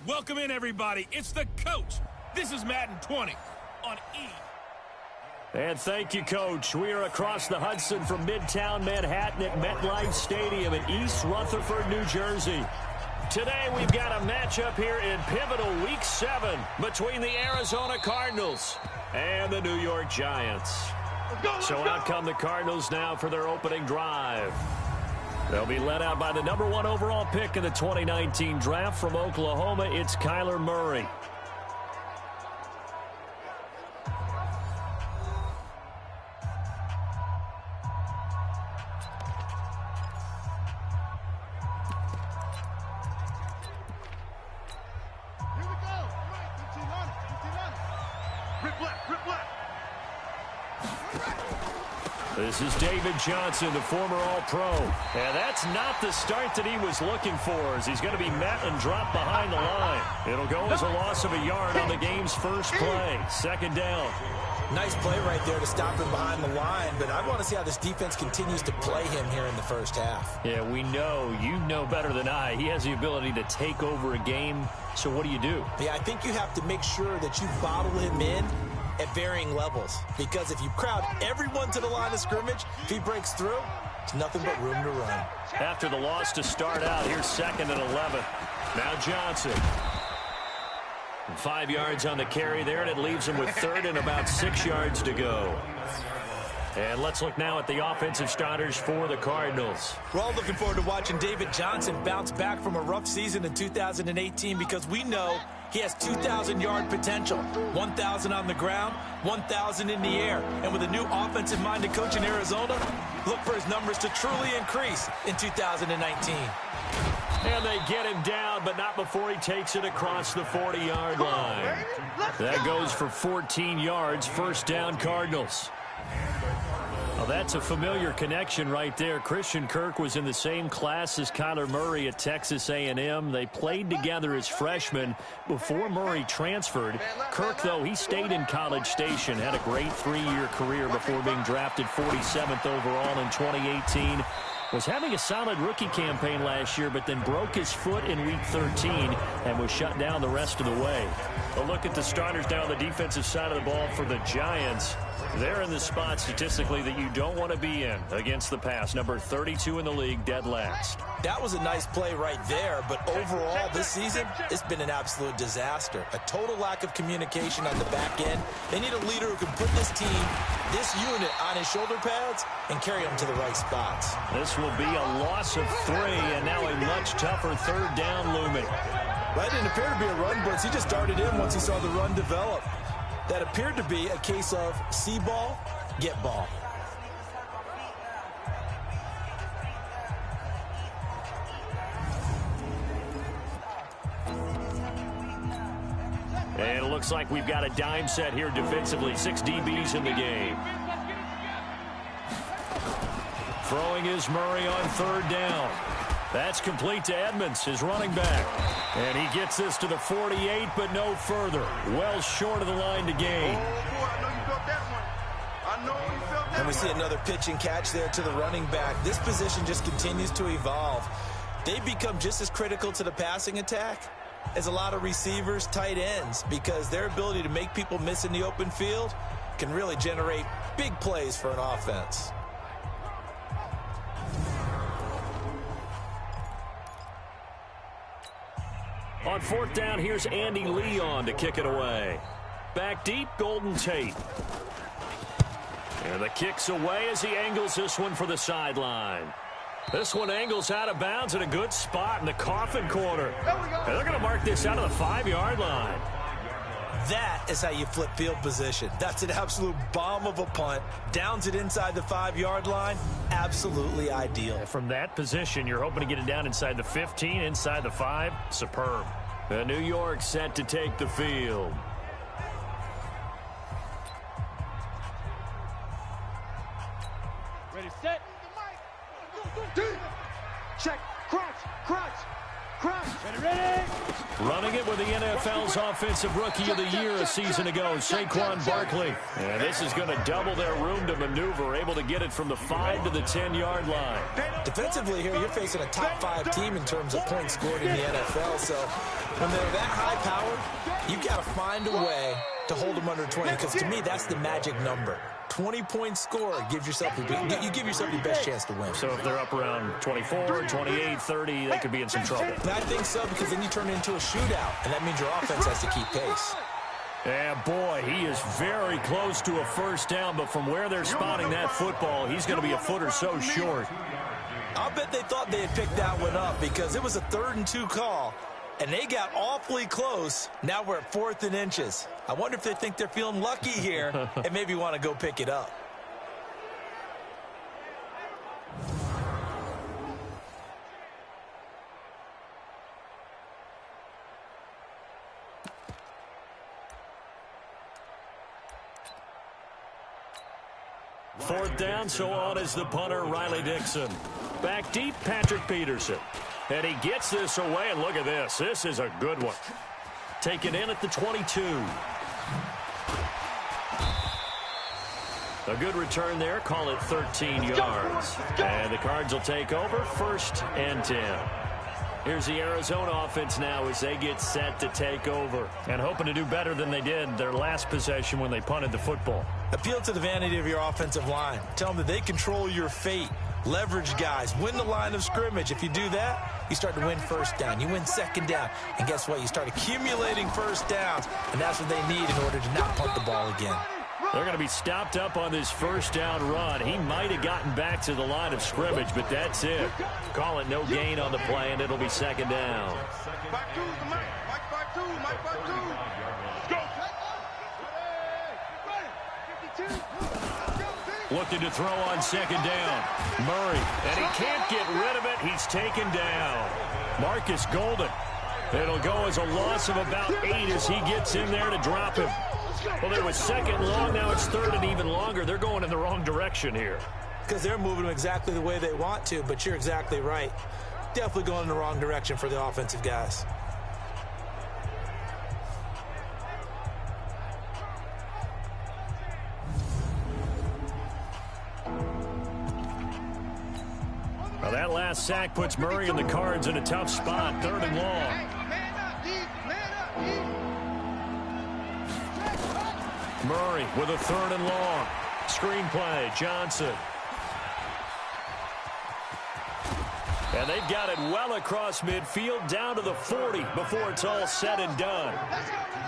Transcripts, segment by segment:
Welcome in, everybody. It's the coach. This is Madden 20 on E. And thank you, Coach. We are across the Hudson from Midtown Manhattan at MetLife Stadium in East Rutherford, New Jersey. Today we've got a matchup here in pivotal Week 7 between the Arizona Cardinals and the New York Giants. So out come the Cardinals now for their opening drive. They'll be led out by the number 1 overall pick in the 2019 draft from Oklahoma. It's Kyler Murray. This is David Johnson, the former All-Pro. And that's not the start that he was looking for, as he's going to be met and dropped behind the line. It'll go as a loss of a yard on the game's first play. Second down. Nice play right there to stop him behind the line, but I want to see how this defense continues to play him here in the first half. Yeah, we know. You know better than I. He has the ability to take over a game. So what do you do? Yeah, I think you have to make sure that you bottle him in at varying levels, because if you crowd everyone to the line of scrimmage, if he breaks through, it's nothing but room to run. After the loss to start out, here's 2nd and 11. Now Johnson. 5 yards on the carry there, and it leaves him with 3rd and about 6 yards to go. And let's look now at the offensive starters for the Cardinals. We're all looking forward to watching David Johnson bounce back from a rough season in 2018, because we know he has 2,000-yard potential, 1,000 on the ground, 1,000 in the air. And with a new offensive-minded coach in Arizona, look for his numbers to truly increase in 2019. And they get him down, but not before he takes it across the 40-yard line. That goes for 14 yards, first down Cardinals. Well, that's a familiar connection right there. Christian Kirk was in the same class as Kyler Murray at Texas A&M. They played together as freshmen before Murray transferred. Kirk, though, he stayed in College Station, had a great 3-year career before being drafted 47th overall in 2018. Was having a solid rookie campaign last year, but then broke his foot in Week 13 and was shut down the rest of the way. A look at the starters down the defensive side of the ball for the Giants. They're in the spot statistically that you don't want to be in against the pass. Number 32 in the league, dead last. That was a nice play right there, but overall this season, it's been an absolute disaster. A total lack of communication on the back end. They need a leader who can put this team, this unit, on his shoulder pads and carry them to the right spots. This will be a loss of 3, and now a much tougher 3rd down looming. That didn't appear to be a run blitz. He just darted in once he saw the run develop. That appeared to be a case of see ball, get ball. And it looks like we've got a dime set here defensively. 6 DBs in the game. Throwing is Murray on 3rd down. That's complete to Edmonds, his running back. And he gets this to the 48, but no further. Well short of the line to gain. And we see another pitch and catch there to the running back. This position just continues to evolve. They become just as critical to the passing attack as a lot of receivers, tight ends, because their ability to make people miss in the open field can really generate big plays for an offense. On 4th down, here's Andy Leon to kick it away. Back deep, Golden Tate. And the kick's away as he angles this one for the sideline. This one angles out of bounds in a good spot in the coffin corner. And they're going to mark this out of the 5-yard line. That is how you flip field position. That's an absolute bomb of a punt. Downs it inside the 5-yard line. Absolutely ideal. From that position, you're hoping to get it down inside the 15, inside the 5. Superb. New York set to take the field. Ready, set. Check. Crunch. Crunch. Crunch. Ready. Running it with the NFL's Offensive Rookie of the Year a season ago, Saquon Barkley. And this is going to double their room to maneuver, able to get it from the 5 to the 10-yard line. Defensively here, you're facing a top 5 team in terms of points scored in the NFL, so When they're that high-powered, you got to find a way to hold them under 20, because to me, that's the magic number. 20-point score gives yourself you give yourself your best chance to win. So if they're up around 24, 28, 30, they could be in some trouble. I think so, because then you turn it into a shootout, and that means your offense has to keep pace. Yeah, boy, he is very close to a first down, but from where they're spotting that football, he's going to be a foot or so short. I'll bet they thought they had picked that one up, because it was a 3rd and 2 call, and they got awfully close. Now we're at 4th and inches. I wonder if they think they're feeling lucky here and maybe want to go pick it up. Fourth down, so on is the punter, Riley Dixon. Back deep, Patrick Peterson. And he gets this away, and look at this. This is a good one. Taken in at the 22. A good return there. Call it 13 yards. And the Cards will take over 1st and 10. Here's the Arizona offense now as they get set to take over. And hoping to do better than they did their last possession when they punted the football. Appeal to the vanity of your offensive line. Tell them that they control your fate. Leverage guys. Win the line of scrimmage. If you do that, you start to win first down. You win 2nd down. And guess what? You start accumulating first downs. And that's what they need in order to not punt the ball again. They're going to be stopped up on this first down run. He might have gotten back to the line of scrimmage, but that's it. Call it no gain on the play, and it'll be 2nd down. Looking to throw on 2nd down. Murray, and he can't get rid of it. He's taken down. Marcus Golden. It'll go as a loss of about 8 as he gets in there to drop him. Well, there was 2nd long. Now it's 3rd and even longer. They're going in the wrong direction here. Because they're moving them exactly the way they want to, but you're exactly right. Definitely going in the wrong direction for the offensive guys. Well, that last sack puts Murray and the Cards in a tough spot. 3rd and long. Murray with a 3rd and long. Screenplay, Johnson. And they've got it well across midfield, down to the 40 before it's all said and done.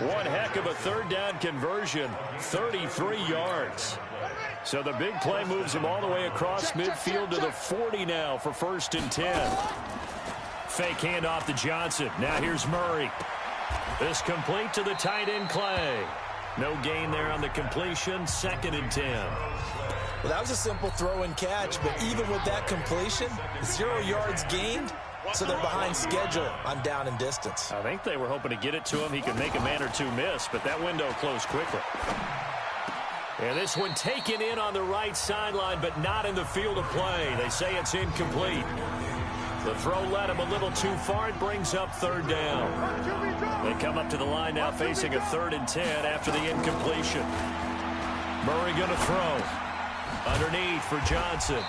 One heck of a 3rd down conversion, 33 yards. So the big play moves him all the way across midfield to the 40 now for 1st and 10. Fake handoff to Johnson. Now here's Murray. This complete to the tight end, Clay. No gain there on the completion, 2nd and 10. Well, that was a simple throw and catch, but even with that completion, 0 yards gained, so they're behind schedule on down and distance. I think they were hoping to get it to him. He could make a man or two miss, but that window closed quickly. And this one taken in on the right sideline, but not in the field of play. They say it's incomplete. The throw led him a little too far. It brings up 3rd down. They come up to the line now facing a 3rd and 10 after the incompletion. Murray going to throw. Underneath for Johnson.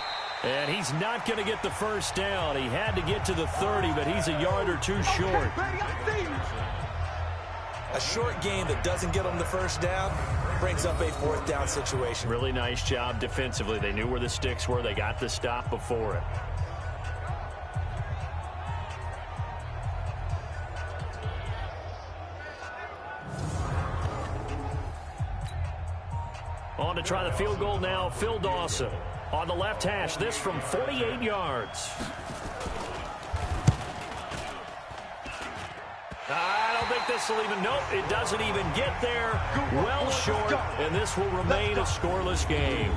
And he's not going to get the first down. He had to get to the 30, but he's a yard or two short. A short game that doesn't get him the first down brings up a 4th down situation. Really nice job defensively. They knew where the sticks were. They got the stop before it. On to try the field goal now, Phil Dawson. On the left hash, this from 48 yards. I don't think this will even, nope, it doesn't even get there. Well short, and this will remain a scoreless game.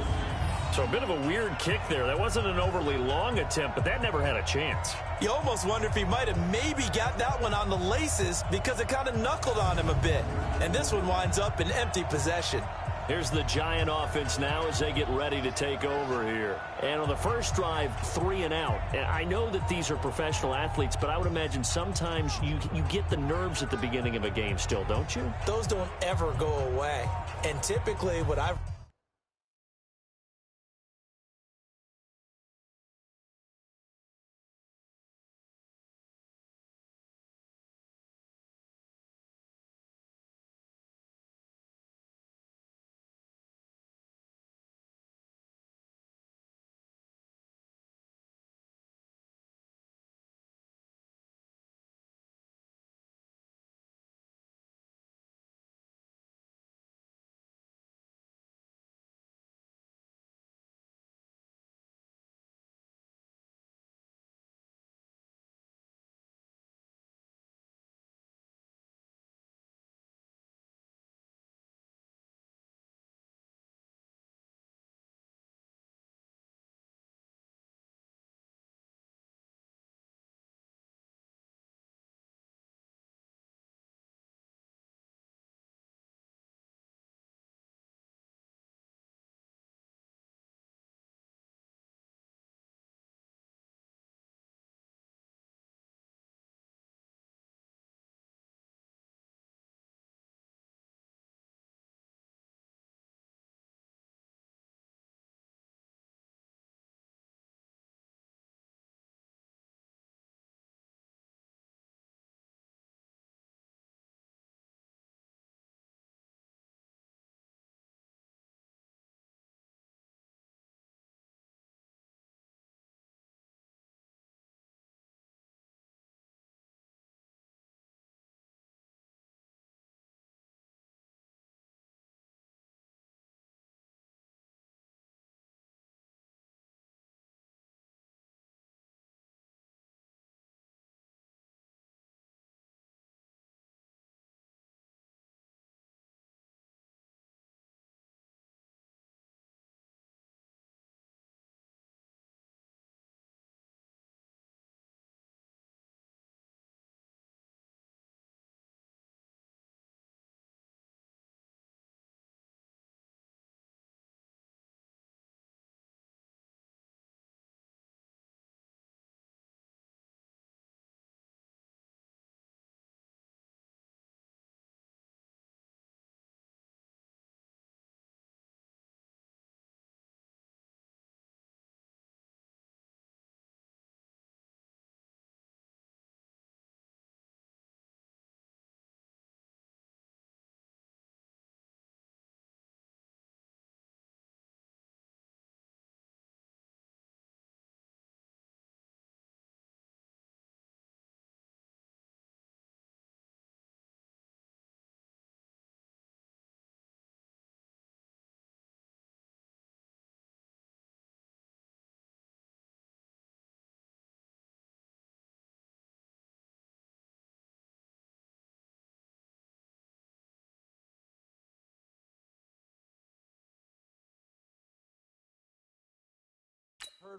So a bit of a weird kick there. That wasn't an overly long attempt, but that never had a chance. You almost wonder if he might have maybe got that one on the laces because it kind of knuckled on him a bit. And this one winds up in empty possession. Here's the Giant offense now as they get ready to take over here. And on the first drive, 3 and out. And I know that these are professional athletes, but I would imagine sometimes you get the nerves at the beginning of a game still, don't you? Those don't ever go away. And typically what I've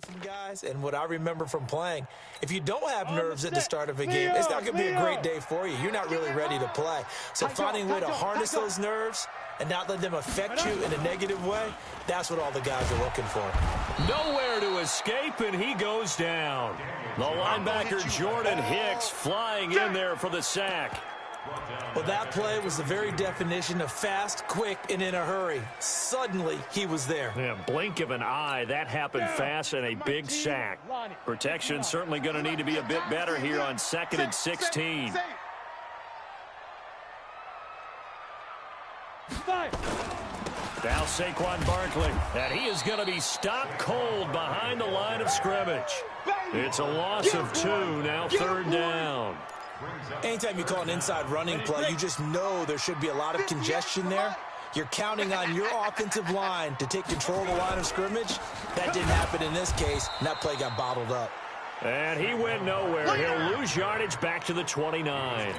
From guys, and what I remember from playing, if you don't have nerves at the start of a game, it's not going to be a great day for you. You're not really ready to play. So finding a way to harness those nerves and not let them affect you in a negative way, that's what all the guys are looking for. Nowhere to escape, and he goes down. The linebacker Jordan Hicks flying in there for the sack. Well, that play was the very definition of fast, quick, and in a hurry. Suddenly, he was there. Yeah, blink of an eye, that happened fast, and a big sack. Protection certainly going to need to be a bit better here on 2nd and 16. Now Saquon Barkley, and he is going to be stopped cold behind the line of scrimmage. It's a loss of 2, now 3rd down. Anytime you call an inside running play, you just know there should be a lot of congestion there. You're counting on your offensive line to take control of the line of scrimmage. That didn't happen in this case, and that play got bottled up. And he went nowhere. He'll lose yardage back to the 29.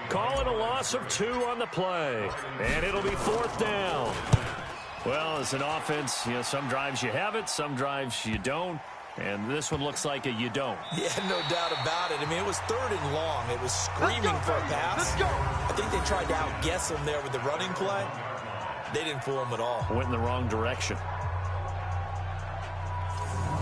Call it a loss of 2 on the play, and it'll be 4th down. Well, as an offense, you know, some drives you have it, some drives you don't. And this one looks like a you don't. Yeah, no doubt about it. I mean, it was 3rd and long. It was screaming for a pass. I think they tried to outguess him there with the running play. They didn't fool him at all. Went in the wrong direction.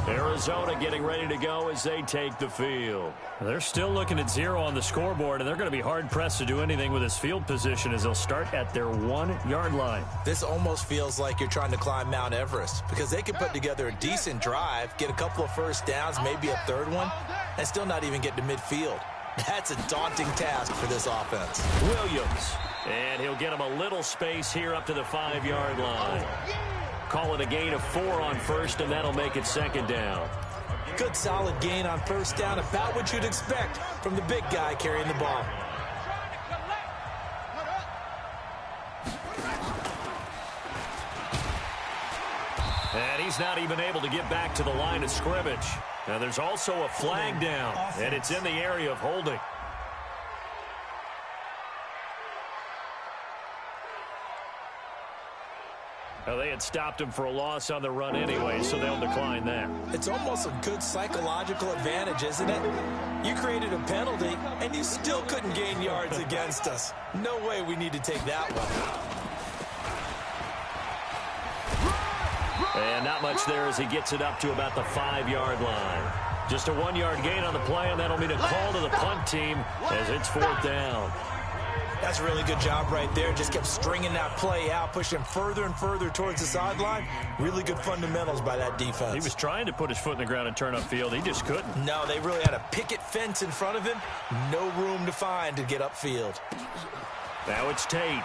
Arizona getting ready to go as they take the field. They're still looking at 0 on the scoreboard, and they're going to be hard-pressed to do anything with his field position as they'll start at their 1-yard line. This almost feels like you're trying to climb Mount Everest because they can put together a decent drive, get a couple of first downs, maybe a 3rd one, and still not even get to midfield. That's a daunting task for this offense. Williams, and he'll get him a little space here up to the 5-yard line. Call it a gain of 4 on 1st, and that'll make it 2nd down. Good solid gain on 1st down, about what you'd expect from the big guy carrying the ball. And he's not even able to get back to the line of scrimmage. Now there's also a flag down, and it's in the area of holding. Well, they had stopped him for a loss on the run anyway, so they'll decline that. It's almost a good psychological advantage, isn't it? You created a penalty, and you still couldn't gain yards against us. No way we need to take that one. And not much there as he gets it up to about the 5-yard line. Just a 1-yard gain on the play, and that'll mean a call to the punt team as it's 4th down. That's a really good job right there. Just kept stringing that play out, pushing further and further towards the sideline. Really good fundamentals by that defense. He was trying to put his foot in the ground and turn upfield. He just couldn't. No, they really had a picket fence in front of him. No room to find to get upfield. Now it's Tate.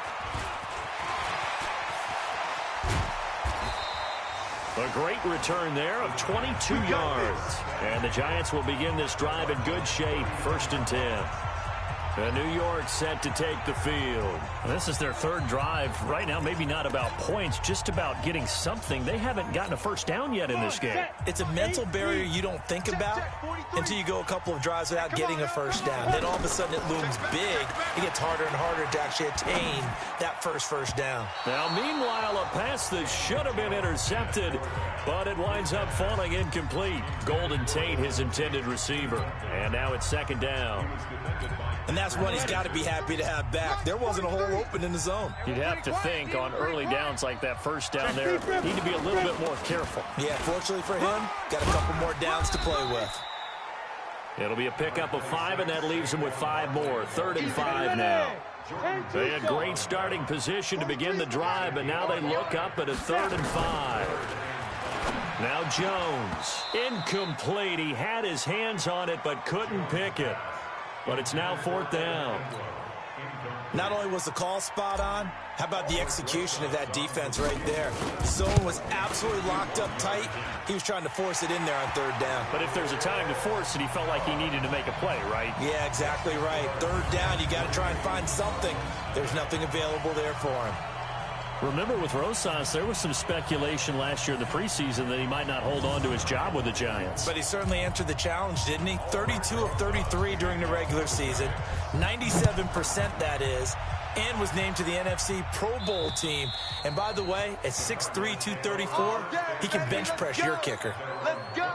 A great return there of 22 yards. And the Giants will begin this drive in good shape. 1st and 10. And New York set to take the field. This is their 3rd drive. Right now, maybe not about points, just about getting something. They haven't gotten a 1st down yet in this game. It's a mental barrier you don't think about until you go a couple of drives without getting a 1st down. Then all of a sudden it looms big. It gets harder and harder to actually attain that first down. Now, meanwhile, a pass that should have been intercepted, but it winds up falling incomplete. Golden Tate, his intended receiver. And now it's 2nd down. And that's one he's got to be happy to have back. There wasn't a hole open in the zone. You'd have to think on early downs like that 1st down there, need to be a little bit more careful. Yeah, fortunately for him, got a couple more downs to play with. It'll be a pickup of 5, and that leaves him with 5 more. 3rd and 5 now. They had great starting position to begin the drive, but now they look up at a 3rd and 5. Now Jones. Incomplete. He had his hands on it, but couldn't pick it. But it's now 4th down. Not only was the call spot on, how about the execution of that defense right there? Zone was absolutely locked up tight. He was trying to force it in there on 3rd down. But if there's a time to force it, he felt like he needed to make a play, right? Yeah, exactly right. 3rd down, you got to try and find something. There's nothing available there for him. Remember, with Rosas, there was some speculation last year in the preseason that he might not hold on to his job with the Giants. But he certainly answered the challenge, didn't he? 32 of 33 during the regular season. 97% that is. and was named to the NFC Pro Bowl team. And by the way, at 6'3", 234, he can bench press your kicker. Let's go.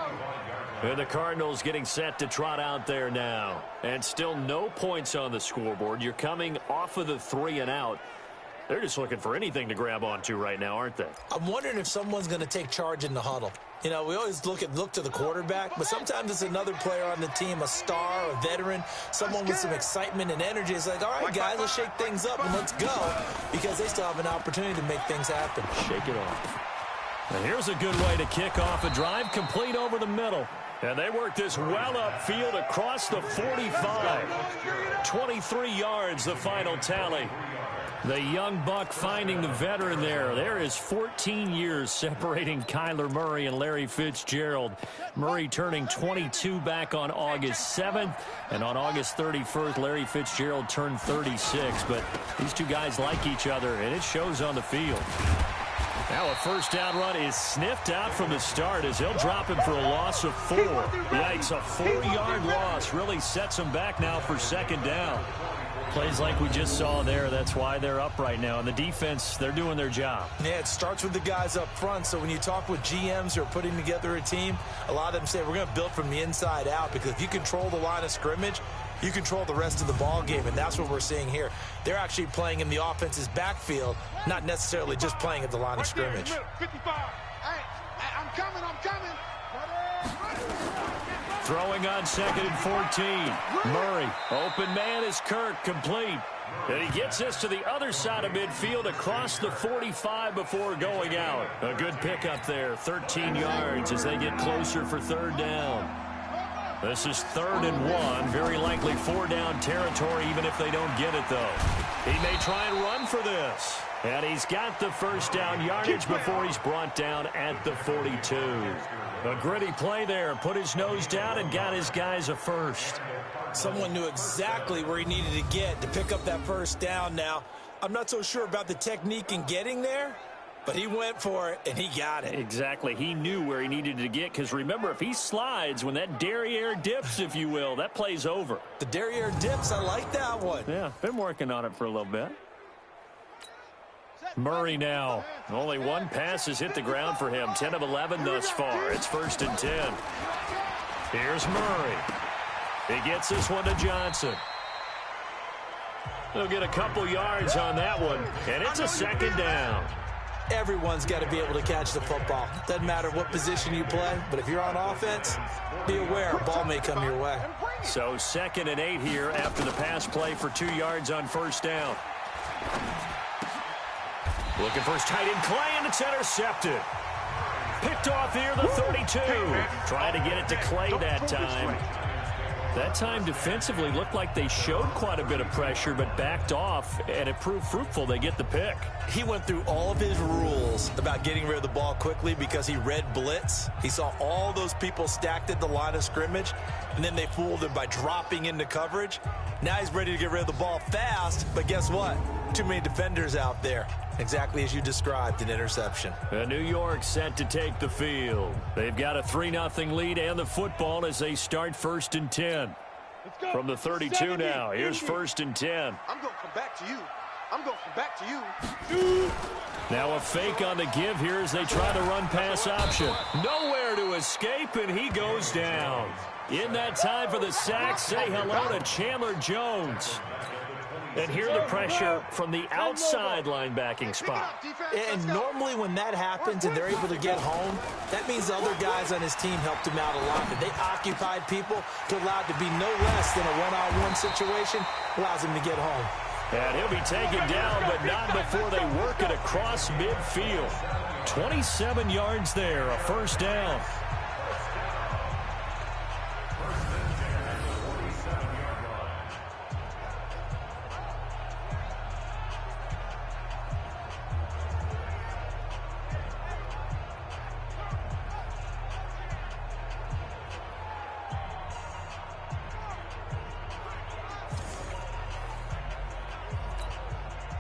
And the Cardinals getting set to trot out there now. And still no points on the scoreboard. You're coming off of the 3 and out. They're just looking for anything to grab onto right now, aren't they? I'm wondering if someone's going to take charge in the huddle. You know, we always look to the quarterback, but sometimes it's another player on the team, a star, a veteran, someone with some excitement and energy. It's like, all right, guys, let's shake things up and let's go, because they still have an opportunity to make things happen. Shake it off. And here's a good way to kick off a drive, complete over the middle. And they work this well upfield across the 45. 23 yards, the final tally. The young buck finding the veteran there. There is 14 years separating Kyler Murray and Larry Fitzgerald. Murray turning 22 back on August 7th. And on August 31st, Larry Fitzgerald turned 36. But these two guys like each other, and it shows on the field. Now a first down run is sniffed out from the start as they'll drop him for a loss of 4. Yikes, a 4-yard loss really sets him back now for second down. Plays like we just saw there, that's why they're up right now. And the defense, they're doing their job. Yeah, it starts with the guys up front. So when you talk with GMs who are putting together a team, a lot of them say we're going to build from the inside out, because if you control the line of scrimmage, you control the rest of the ball game, and that's what we're seeing here. They're actually playing in the offense's backfield, not necessarily just playing at the line of scrimmage. 55. Hey, I'm coming. Throwing on 2nd and 14. Murray, open man is Kirk, complete. And he gets this to the other side of midfield across the 45 before going out. A good pickup there, 13 yards as they get closer for third down. This is 3rd and 1, very likely 4-down territory even if they don't get it, though. He may try and run for this. And he's got the first down yardage before he's brought down at the 42. A gritty play there, put his nose down and got his guys a first. Someone knew exactly where he needed to get to pick up that first down now. I'm not so sure about the technique in getting there, but he went for it, and he got it. Exactly. He knew where he needed to get, because remember, if he slides, when that derriere dips, if you will, that play's over. The derriere dips, I like that one. Yeah, been working on it for a little bit. Murray now. Only one pass has hit the ground for him. 10 of 11 thus far. It's 1st and 10. Here's Murray. He gets this one to Johnson. He'll get a couple yards on that one, and it's a 2nd down. Everyone's got to be able to catch the football. Doesn't matter what position you play, but if you're on offense, be aware a ball may come your way. So 2nd and 8 here after the pass play for 2 yards on first down. Looking for his tight end, Clay, and it's intercepted. Picked off here, the 32. Trying to get it to Clay that time. That time defensively looked like they showed quite a bit of pressure but backed off, and it proved fruitful. They get the pick. He went through all of his rules about getting rid of the ball quickly because he read blitz. He saw all those people stacked at the line of scrimmage, and then they fooled him by dropping into coverage. Now he's ready to get rid of the ball fast, but guess what? Too many defenders out there. Exactly as you described, an interception. New York set to take the field. They've got a 3-0 lead and the football as they start 1st and 10. From the 32 now, here's 1st and 10. I'm going to come back to you. I'm going to come back to you. Now a fake on the give here as they try to run pass option. Nowhere to escape, and he goes down. In that time for the sack, say hello to Chandler Jones. And hear the pressure from the outside linebacking spot. And normally when that happens and they're able to get home, that means the other guys on his team helped him out a lot. That they occupied people to allow it to be no less than a one-on-one situation, allows him to get home. And he'll be taken down, but not before they work it across midfield. 27 yards there, a first down.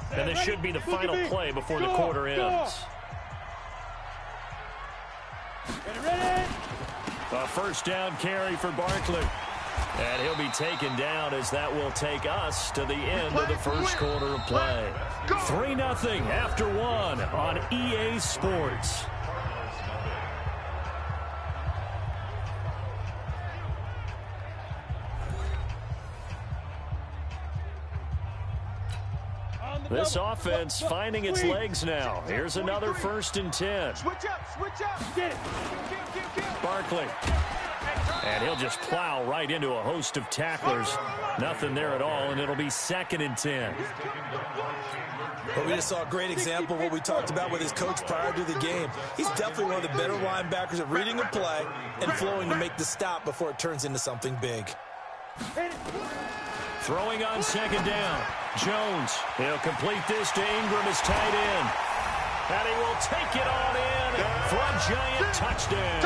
And this should be the final play before the quarter ends. A first down carry for Barkley. And he'll be taken down as that will take us to the end of the first quarter of play. 3-0 after 1 on EA Sports. This offense finding its legs now. Here's another 1st and 10. Switch up. Get it. Barkley. And he'll just plow right into a host of tacklers. Nothing there at all, and it'll be 2nd and 10. But we just saw a great example of what we talked about with his coach prior to the game. He's definitely one of the better linebackers at reading a play and flowing to make the stop before it turns into something big. Throwing on 2nd down. Jones. He'll complete this to Ingram as tight end. And he will take it on in for a giant touchdown.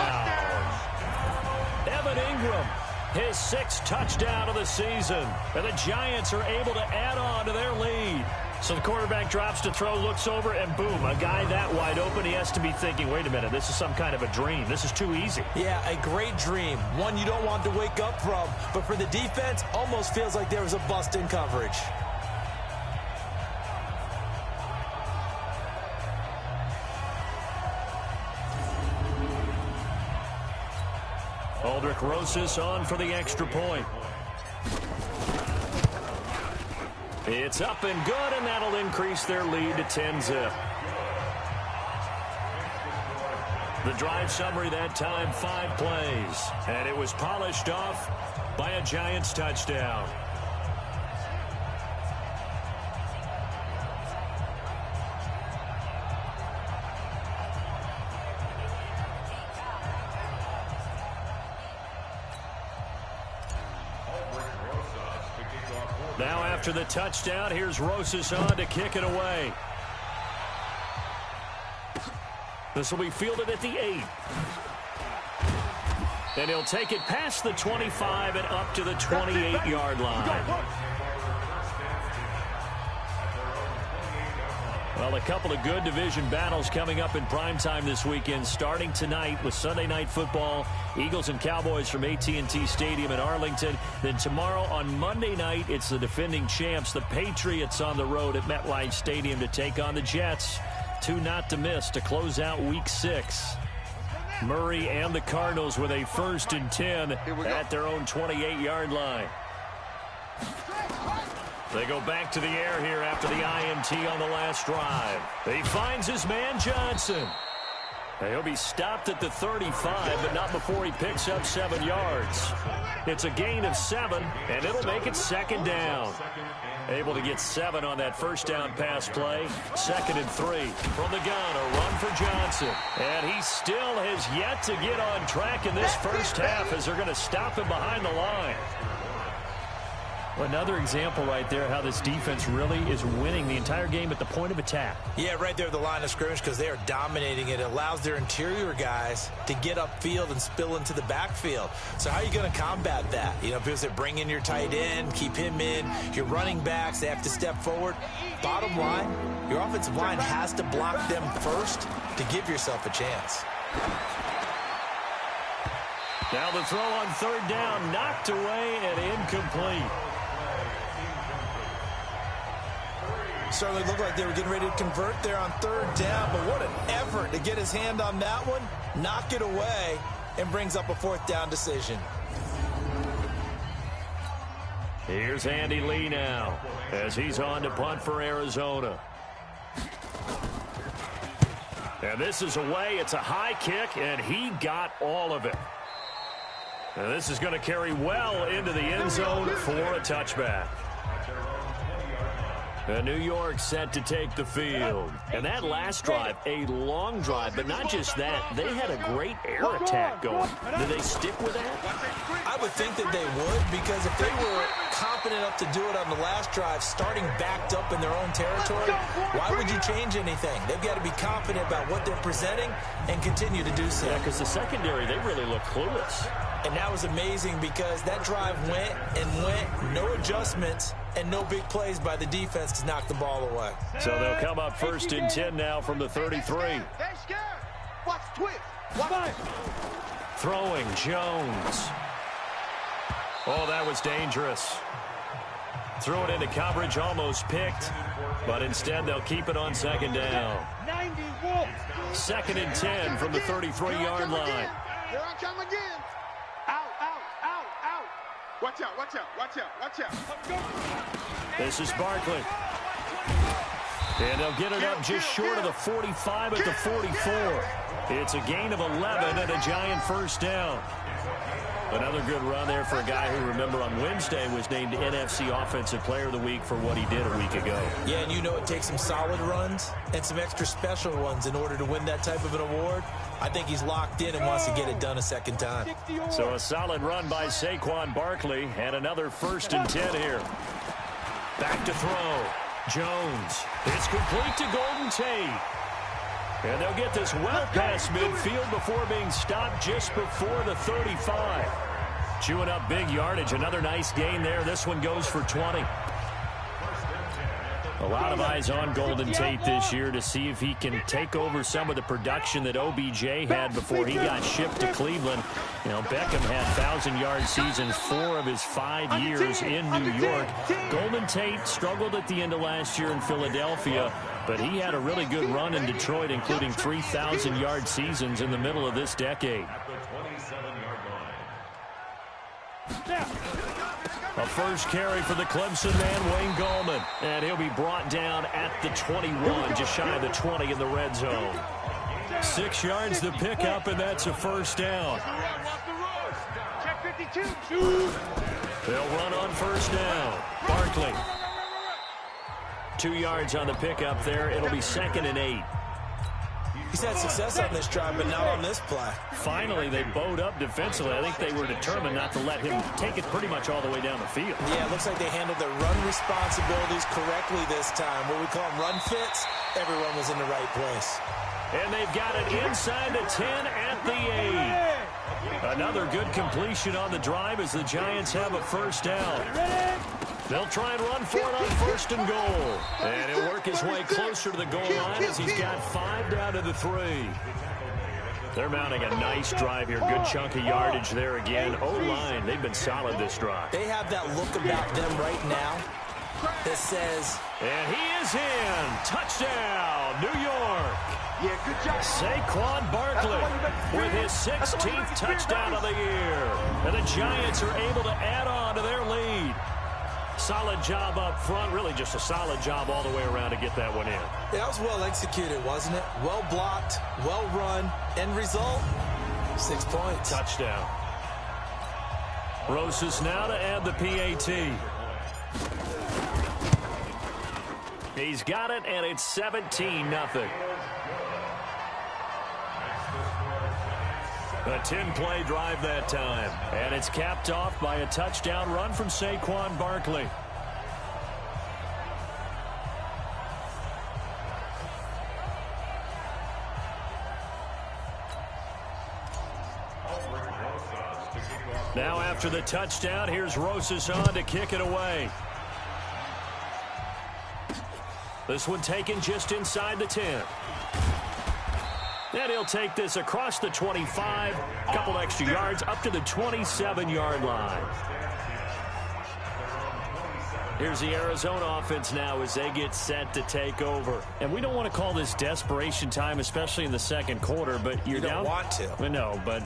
Evan Ingram, his 6th touchdown of the season. And the Giants are able to add on to their lead. So the quarterback drops to throw, looks over, and boom, a guy that wide open, he has to be thinking, wait a minute, this is some kind of a dream. This is too easy. Yeah, a great dream. One you don't want to wake up from. But for the defense, almost feels like there was a bust in coverage. Aldrich Rosas on for the extra point. It's up and good, and that'll increase their lead to 10-zip. The drive summary that time, 5 plays. And it was polished off by a Giants touchdown. Now after the touchdown, here's Rosas on to kick it away. This will be fielded at the 8. And he'll take it past the 25 and up to the 28-yard line. Well, a couple of good division battles coming up in primetime this weekend, starting tonight with Sunday Night Football, Eagles and Cowboys from AT&T Stadium in Arlington. Then tomorrow on Monday night, it's the defending champs, the Patriots, on the road at MetLife Stadium to take on the Jets. 2 not to miss to close out Week 6. Murray and the Cardinals with a 1st and 10 at their own 28-yard line. They go back to the air here after the INT on the last drive. He finds his man Johnson. He'll be stopped at the 35, but not before he picks up 7 yards. It's a gain of 7, and it'll make it 2nd down. Able to get 7 on that 1st down pass play. 2nd and 3 from the gun. A run for Johnson. And he still has yet to get on track in this first half as they're going to stop him behind the line. Another example right there how this defense really is winning the entire game at the point of attack. Yeah, right there at the line of scrimmage because they are dominating it. It allows their interior guys to get upfield and spill into the backfield. So how are you going to combat that? You know, because they bring in your tight end, keep him in, your running backs, they have to step forward. Bottom line, your offensive line has to block them first to give yourself a chance. Now the throw on 3rd down, knocked away and incomplete. Certainly looked like they were getting ready to convert there on 3rd down, but what an effort to get his hand on that one, knock it away, and brings up a 4th down decision. Here's Andy Lee now as he's on to punt for Arizona. And this is away. It's a high kick, and he got all of it. And this is going to carry well into the end zone for a touchback. And New York set to take the field. And that last drive, a long drive, but not just that. They had a great air attack going. Did they stick with that? I would think that they would, because if they were confident enough to do it on the last drive, starting backed up in their own territory, why would you change anything? They've got to be confident about what they're presenting and continue to do so. Yeah, because the secondary, they really look clueless. And that was amazing because that drive went and went, no adjustments, and no big plays by the defense to knock the ball away. So they'll come up 1st and 10 now from the 33. Watch twist. Watch. Throwing Jones. Oh, that was dangerous. Threw it into coverage, almost picked, but instead they'll keep it on second down. 2nd and 10 from the 33-yard line. Here I come again. Out. Watch out. This is Barkley. And they'll get it up just short of the 45 at the 44. It's a gain of 11 and a giant first down. Another good run there for a guy who, remember, on Wednesday was named NFC Offensive Player of the Week for what he did a week ago. Yeah, and you know it takes some solid runs and some extra special ones in order to win that type of an award. I think he's locked in and wants to get it done a second time. So a solid run by Saquon Barkley and another 1st and 10 here. Back to throw. Jones. It's complete to Golden Tate. And they'll get this well past midfield before being stopped just before the 35. Chewing up big yardage. Another nice gain there. This one goes for 20. A lot of eyes on Golden Tate this year to see if he can take over some of the production that OBJ had before he got shipped to Cleveland. You know, Beckham had 1,000-yard seasons 4 of his 5 years in New York. Golden Tate struggled at the end of last year in Philadelphia, but he had a really good run in Detroit, including 3,000-yard seasons in the middle of this decade. A first carry for the Clemson man, Wayne Gallman. And he'll be brought down at the 21, just shy of the 20 in the red zone. 6 yards to pick up, and that's a first down. They'll run on first down. Barkley. 2 yards on the pickup there. It'll be 2nd and 8. He's had success on this drive, but not on this play. Finally, they bowed up defensively. I think they were determined not to let him take it pretty much all the way down the field. Yeah, it looks like they handled their run responsibilities correctly this time. What we call them run fits, everyone was in the right place. And they've got it inside the 10 at the 8. Another good completion on the drive as the Giants have a first down. They'll try and run for it on 1st and goal. And he'll work his way closer to the goal line as he's got 5 down to the 3. They're mounting a nice drive here. Good chunk of yardage there again. O-line, they've been solid this drive. They have that look about them right now that says... And he is in. Touchdown, New York. Yeah, good job. Saquon Barkley with his 16th touchdown of the year. And the Giants are able to add on to their lead. Solid job up front. Really just a solid job all the way around to get that one in. Yeah, that was well executed, wasn't it? Well blocked, well run. End result, 6 points. Touchdown. Rosas now to add the PAT. He's got it, and it's 17-0. A 10-play drive that time. And it's capped off by a touchdown run from Saquon Barkley. Now after the touchdown, here's Rosas on to kick it away. This one taken just inside the 10. And he'll take this across the 25, a couple extra yards, up to the 27-yard line. Here's the Arizona offense now as they get set to take over. And we don't want to call this desperation time, especially in the second quarter, but you're down. You don't want to. Well, no, but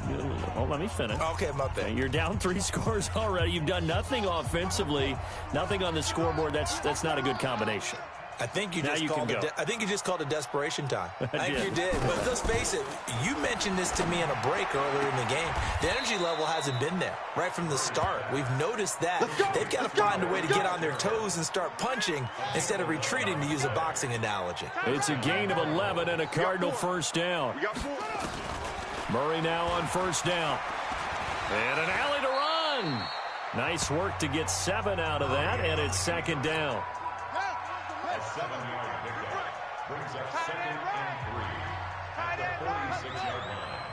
let me finish. Okay, my bad. You're down 3 scores already. You've done nothing offensively, nothing on the scoreboard. That's not a good combination. I think you just called it desperation time. I think you did. But let's face it, you mentioned this to me in a break earlier in the game. The energy level hasn't been there right from the start. We've noticed that. They've got to find a way to get on their toes and start punching instead of retreating, to use a boxing analogy. It's a gain of 11 and a Cardinal first down. Murray now on first down. And an alley to run. Nice work to get 7 out of that, and it's second down. 7-yard pickup brings up 2nd and 3 at the 46-yard line.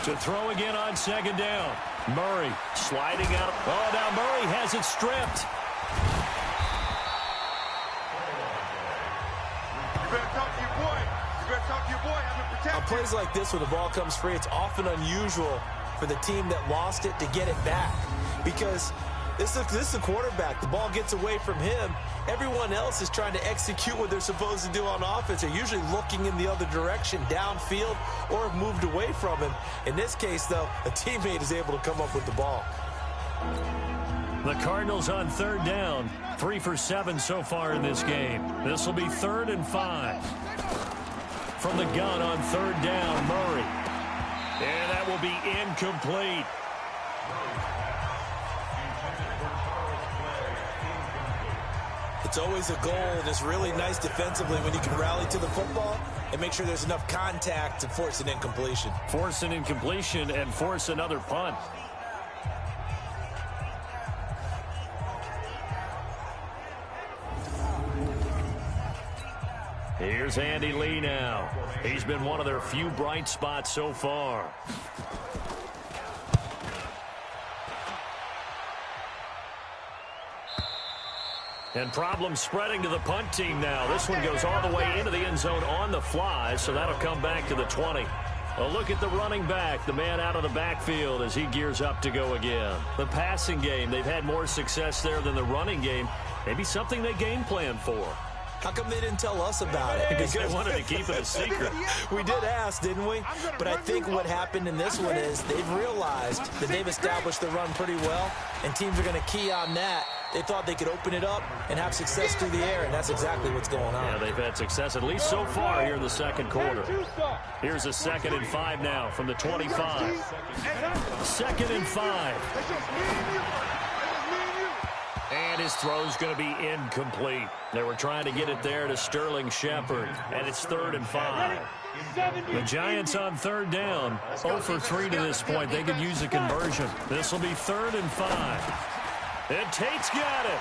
To throw again on second down. Murray sliding out. Oh, now Murray has it stripped. You better talk to your boy. You better talk to your boy. Have him protect. On plays like this where the ball comes free, it's often unusual for the team that lost it to get it back. Because this is the quarterback. The ball gets away from him. Everyone else is trying to execute what they're supposed to do on offense. They're usually looking in the other direction, downfield, or have moved away from him. In this case, though, a teammate is able to come up with the ball. The Cardinals on third down, 3 for 7 so far in this game. This will be 3rd and 5. From the gun on third down, Murray. And that will be incomplete. It's always a goal, and it's really nice defensively when you can rally to the football and make sure there's enough contact to force an incompletion. Force an incompletion and force another punt. Here's Andy Lee now. He's been one of their few bright spots so far. And problems spreading to the punt team now. This one goes all the way into the end zone on the fly, so that'll come back to the 20. A look at the running back, the man out of the backfield as he gears up to go again. The passing game, they've had more success there than the running game. Maybe something they game plan for. How come they didn't tell us about it? Because they wanted to keep it a secret. We did ask, didn't we? But I think what happened in this one is they've realized that they've established the run pretty well, and teams are going to key on that. They thought they could open it up and have success through the air, and that's exactly what's going on. Yeah, they've had success, at least so far here in the second quarter. Here's a 2nd and 5 now from the 25. 2nd and 5. And his throw's going to be incomplete. They were trying to get it there to Sterling Shepard, and it's 3rd and 5. The Giants on third down, 0 for 3 to this point. They could use a conversion. This will be 3rd and 5. And Tate's got it.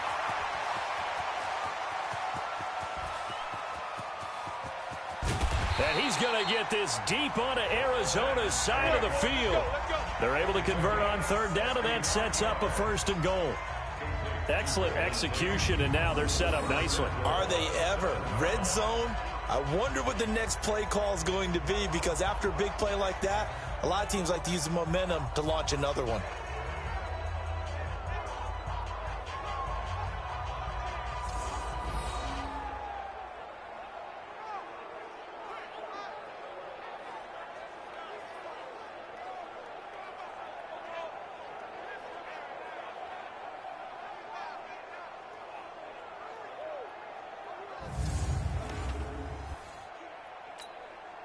And he's going to get this deep onto Arizona's side of the field. They're able to convert on third down, and that sets up a 1st and goal. Excellent execution, and now they're set up nicely. Are they ever? Red zone? I wonder what the next play call is going to be, because after a big play like that, a lot of teams like to use the momentum to launch another one.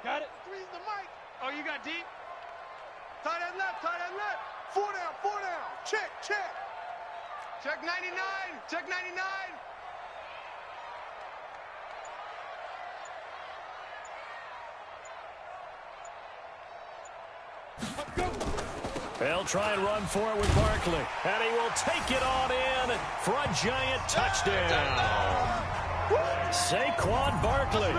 Got it. Squeeze the mic. Oh, you got deep? Tight end left, tight end left. 4 down, 4 down. Check, check. Check 99, check 99. They'll try and run for it with Barkley. And he will take it on in for a Giant touchdown. Saquon Barkley,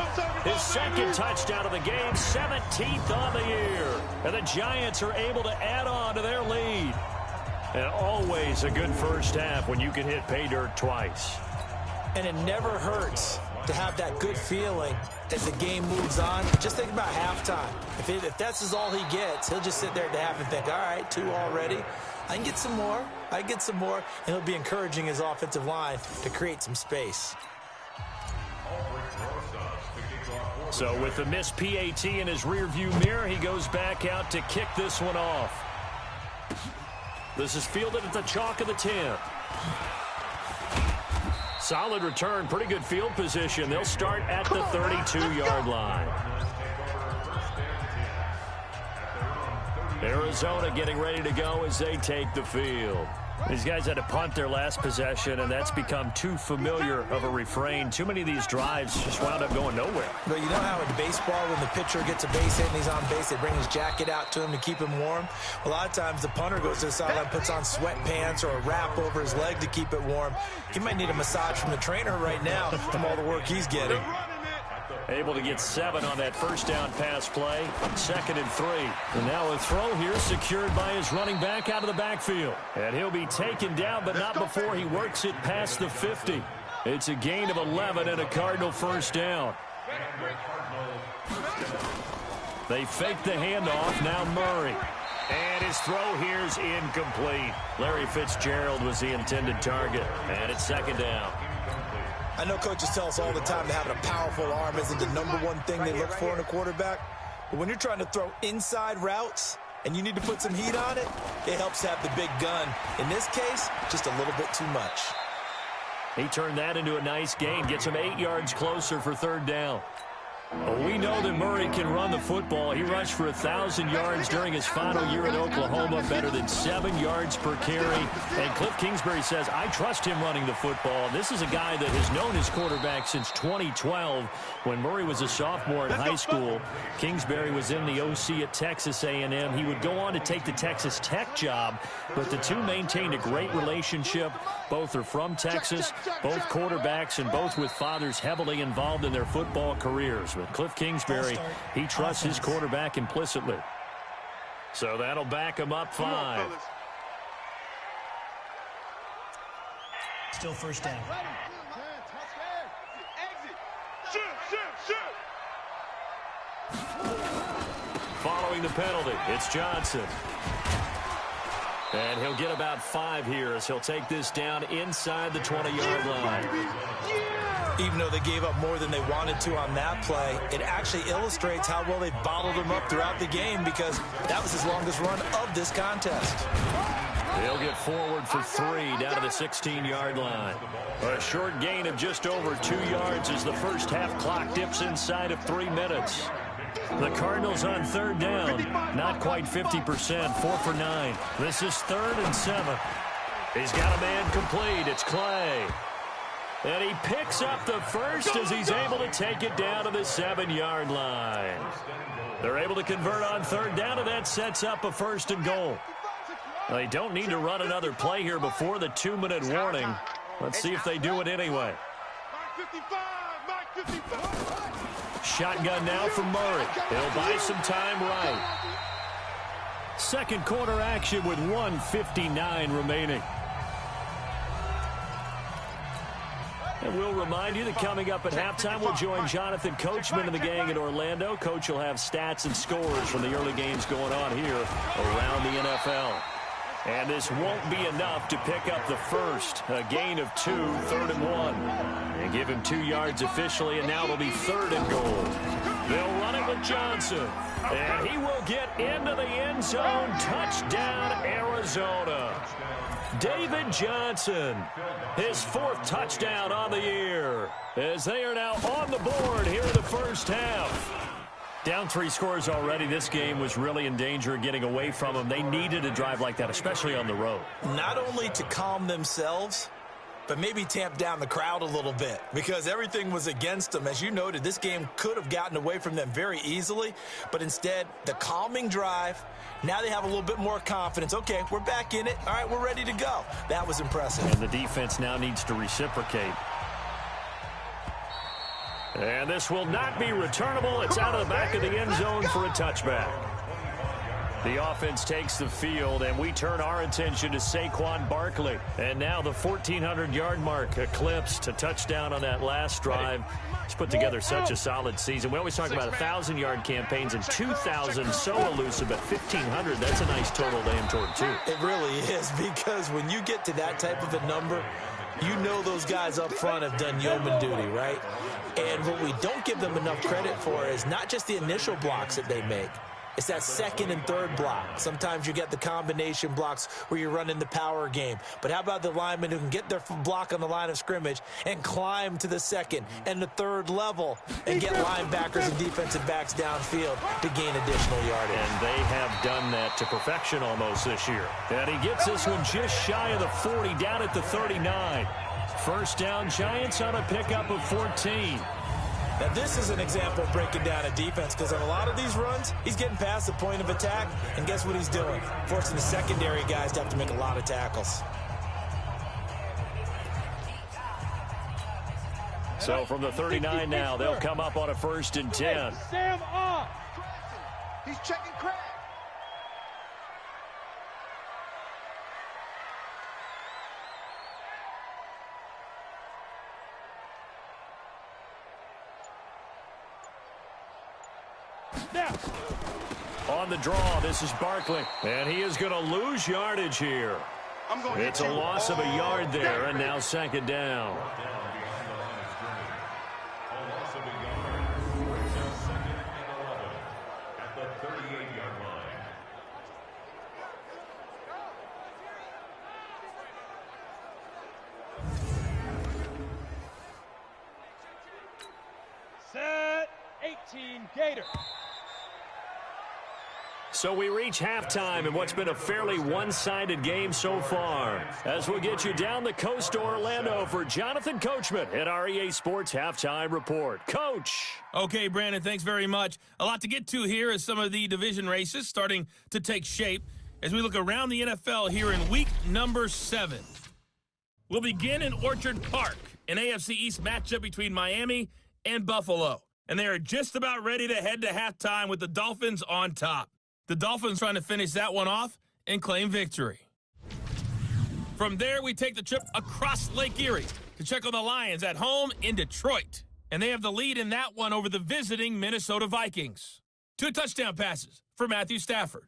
his 2nd touchdown of the game, 17th on the year. And the Giants are able to add on to their lead. And always a good first half when you can hit pay dirt twice. And it never hurts to have that good feeling as the game moves on. Just think about halftime. If that's all he gets, he'll just sit there at the half and think, all right, 2 already. I can get some more. I can get some more. And he'll be encouraging his offensive line to create some space. So with the missed PAT in his rearview mirror, he goes back out to kick this one off. This is fielded at the chalk of the 10. Solid return, pretty good field position. They'll start at the 32-yard line. Arizona getting ready to go as they take the field. These guys had to punt their last possession, and that's become too familiar of a refrain. Too many of these drives just wound up going nowhere. But you know how in baseball, when the pitcher gets a base hit and he's on base, they bring his jacket out to him to keep him warm? A lot of times the punter goes to the sideline, puts on sweatpants or a wrap over his leg to keep it warm. He might need a massage from the trainer right now from all the work he's getting. Able to get 7 on that first down pass play. 2nd and 3. And now a throw here secured by his running back out of the backfield. And he'll be taken down, but not before he works it past the 50. It's a gain of 11 and a Cardinal first down. They fake the handoff. Now Murray. And his throw here's incomplete. Larry Fitzgerald was the intended target. And it's second down. I know coaches tell us all the time that having a powerful arm isn't the #1 thing they look for in a quarterback. But when you're trying to throw inside routes and you need to put some heat on it, it helps to have the big gun. In this case, just a little bit too much. He turned that into a nice gain. Gets him 8 yards closer for third down. Well, we know that Murray can run the football. He rushed for 1,000 yards during his final year in Oklahoma, better than 7 yards per carry. And Cliff Kingsbury says, I trust him running the football. This is a guy that has known his quarterback since 2012 when Murray was a sophomore in high school. Kingsbury was in the OC at Texas A&M. He would go on to take the Texas Tech job, but the two maintained a great relationship. Both are from Texas, both quarterbacks, and both with fathers heavily involved in their football careers. With Cliff Kingsbury, he trusts his quarterback implicitly. So that'll back him up 5. Still first down. Following the penalty, it's Johnson. And he'll get about 5 here as he'll take this down inside the 20-yard line. Even though they gave up more than they wanted to on that play, it actually illustrates how well they bottled him up throughout the game because that was his longest run of this contest. He'll get forward for 3 down to the 16-yard line. A short gain of just over 2 yards as the first half clock dips inside of 3 minutes. The Cardinals on third down, not quite 50%, 4 for 9. This is 3rd and 7. He's got a man complete. It's Clay. And he picks up the first as he's able to take it down to the 7-yard line. They're able to convert on third down, and that sets up a 1st and goal. They don't need to run another play here before the 2-minute warning. Let's see if they do it anyway. Shotgun now from Murray. He'll buy some time right. Second quarter action with 1:59 remaining. And we'll remind you that coming up at halftime, we'll join Jonathan Coachman and the gang in Orlando. Coach will have stats and scores from the early games going on here around the NFL. And this won't be enough to pick up the first. A gain of 2, 3rd and 1. And give him 2 yards officially, and now it'll be 3rd and goal. They'll run it with Johnson. And he will get into the end zone. Touchdown, Arizona. David Johnson, his 4th touchdown on the year, as they are now on the board here in the first half. Down 3 scores already. This game was really in danger of getting away from them. They needed a drive like that, especially on the road. Not only to calm themselves, but maybe tamp down the crowd a little bit because everything was against them. As you noted, this game could have gotten away from them very easily, but instead, the calming drive, now they have a little bit more confidence. Okay, we're back in it. All right, we're ready to go. That was impressive. And the defense now needs to reciprocate. And this will not be returnable. It's out of the back of the end zone for a touchback. The offense takes the field, and we turn our attention to Saquon Barkley. And now the 1,400-yard mark eclipsed. A touchdown on that last drive. He's put together such a solid season. We always talk about 1,000-yard campaigns, and 2,000 so elusive, but 1,500, that's a nice total to aim toward, too. It really is, because when you get to that type of a number, you know those guys up front have done yeoman duty, right? And what we don't give them enough credit for is not just the initial blocks that they make. It's that 2nd and 3rd block. Sometimes you get the combination blocks where you're running the power game. But how about the linemen who can get their block on the line of scrimmage and climb to the 2nd and the 3rd level and get linebackers and defensive backs downfield to gain additional yardage? And they have done that to perfection almost this year. And he gets this one just shy of the 40, down at the 39. First down, Giants on a pickup of 14. Now, this is an example of breaking down a defense because on a lot of these runs, he's getting past the point of attack, and guess what he's doing? Forcing the secondary guys to have to make a lot of tackles. So from the 39 now, they'll come up on a 1st and 10. Sam off. He's checking crack. Now, On the draw, this is Barkley. And he is going to lose yardage here. It's a loss of a yard there, and now second down. Set 18 Gator. So we reach halftime in what's been a fairly one-sided game so far. As we'll get you down the coast to Orlando for Jonathan Coachman at our EA Sports Halftime Report. Coach. Okay, Brandon, thanks very much. A lot to get to here as some of the division races starting to take shape as we look around the NFL here in week number 7. We'll begin in Orchard Park, an AFC East matchup between Miami and Buffalo. And they are just about ready to head to halftime with the Dolphins on top. The Dolphins trying to finish that one off and claim victory. From there, we take the trip across Lake Erie to check on the Lions at home in Detroit. And they have the lead in that one over the visiting Minnesota Vikings. 2 touchdown passes for Matthew Stafford.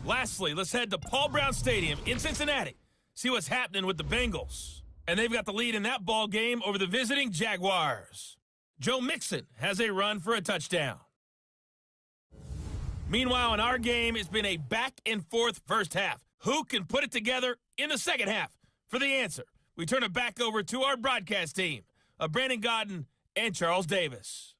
Lastly, let's head to Paul Brown Stadium in Cincinnati. See what's happening with the Bengals. And they've got the lead in that ball game over the visiting Jaguars. Joe Mixon has a run for a touchdown. Meanwhile, in our game, it's been a back-and-forth first half. Who can put it together in the second half? For the answer, we turn it back over to our broadcast team of Brandon Godden and Charles Davis.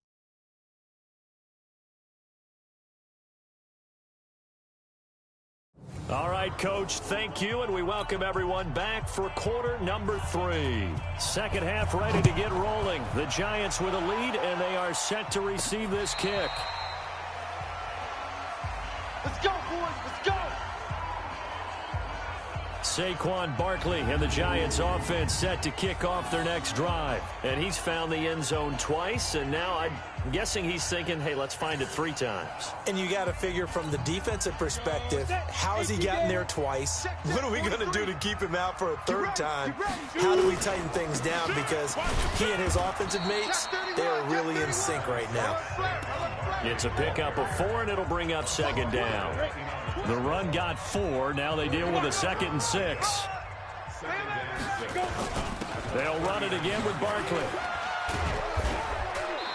All right, Coach, thank you, and we welcome everyone back for quarter number 3. Second half ready to get rolling. The Giants with a lead, and they are set to receive this kick. Let's go, boys. Let's go. Saquon Barkley and the Giants offense set to kick off their next drive. And he's found the end zone twice, and now I'm guessing he's thinking, hey, let's find it 3 times. And you got to figure from the defensive perspective, how has he gotten there twice? What are we going to do to keep him out for a 3rd time? How do we tighten things down? Because he and his offensive mates, they are really in sync right now. It's a pickup of 4, and it'll bring up second down. The run got 4. Now they deal with a 2nd and 6. They'll run it again with Barkley.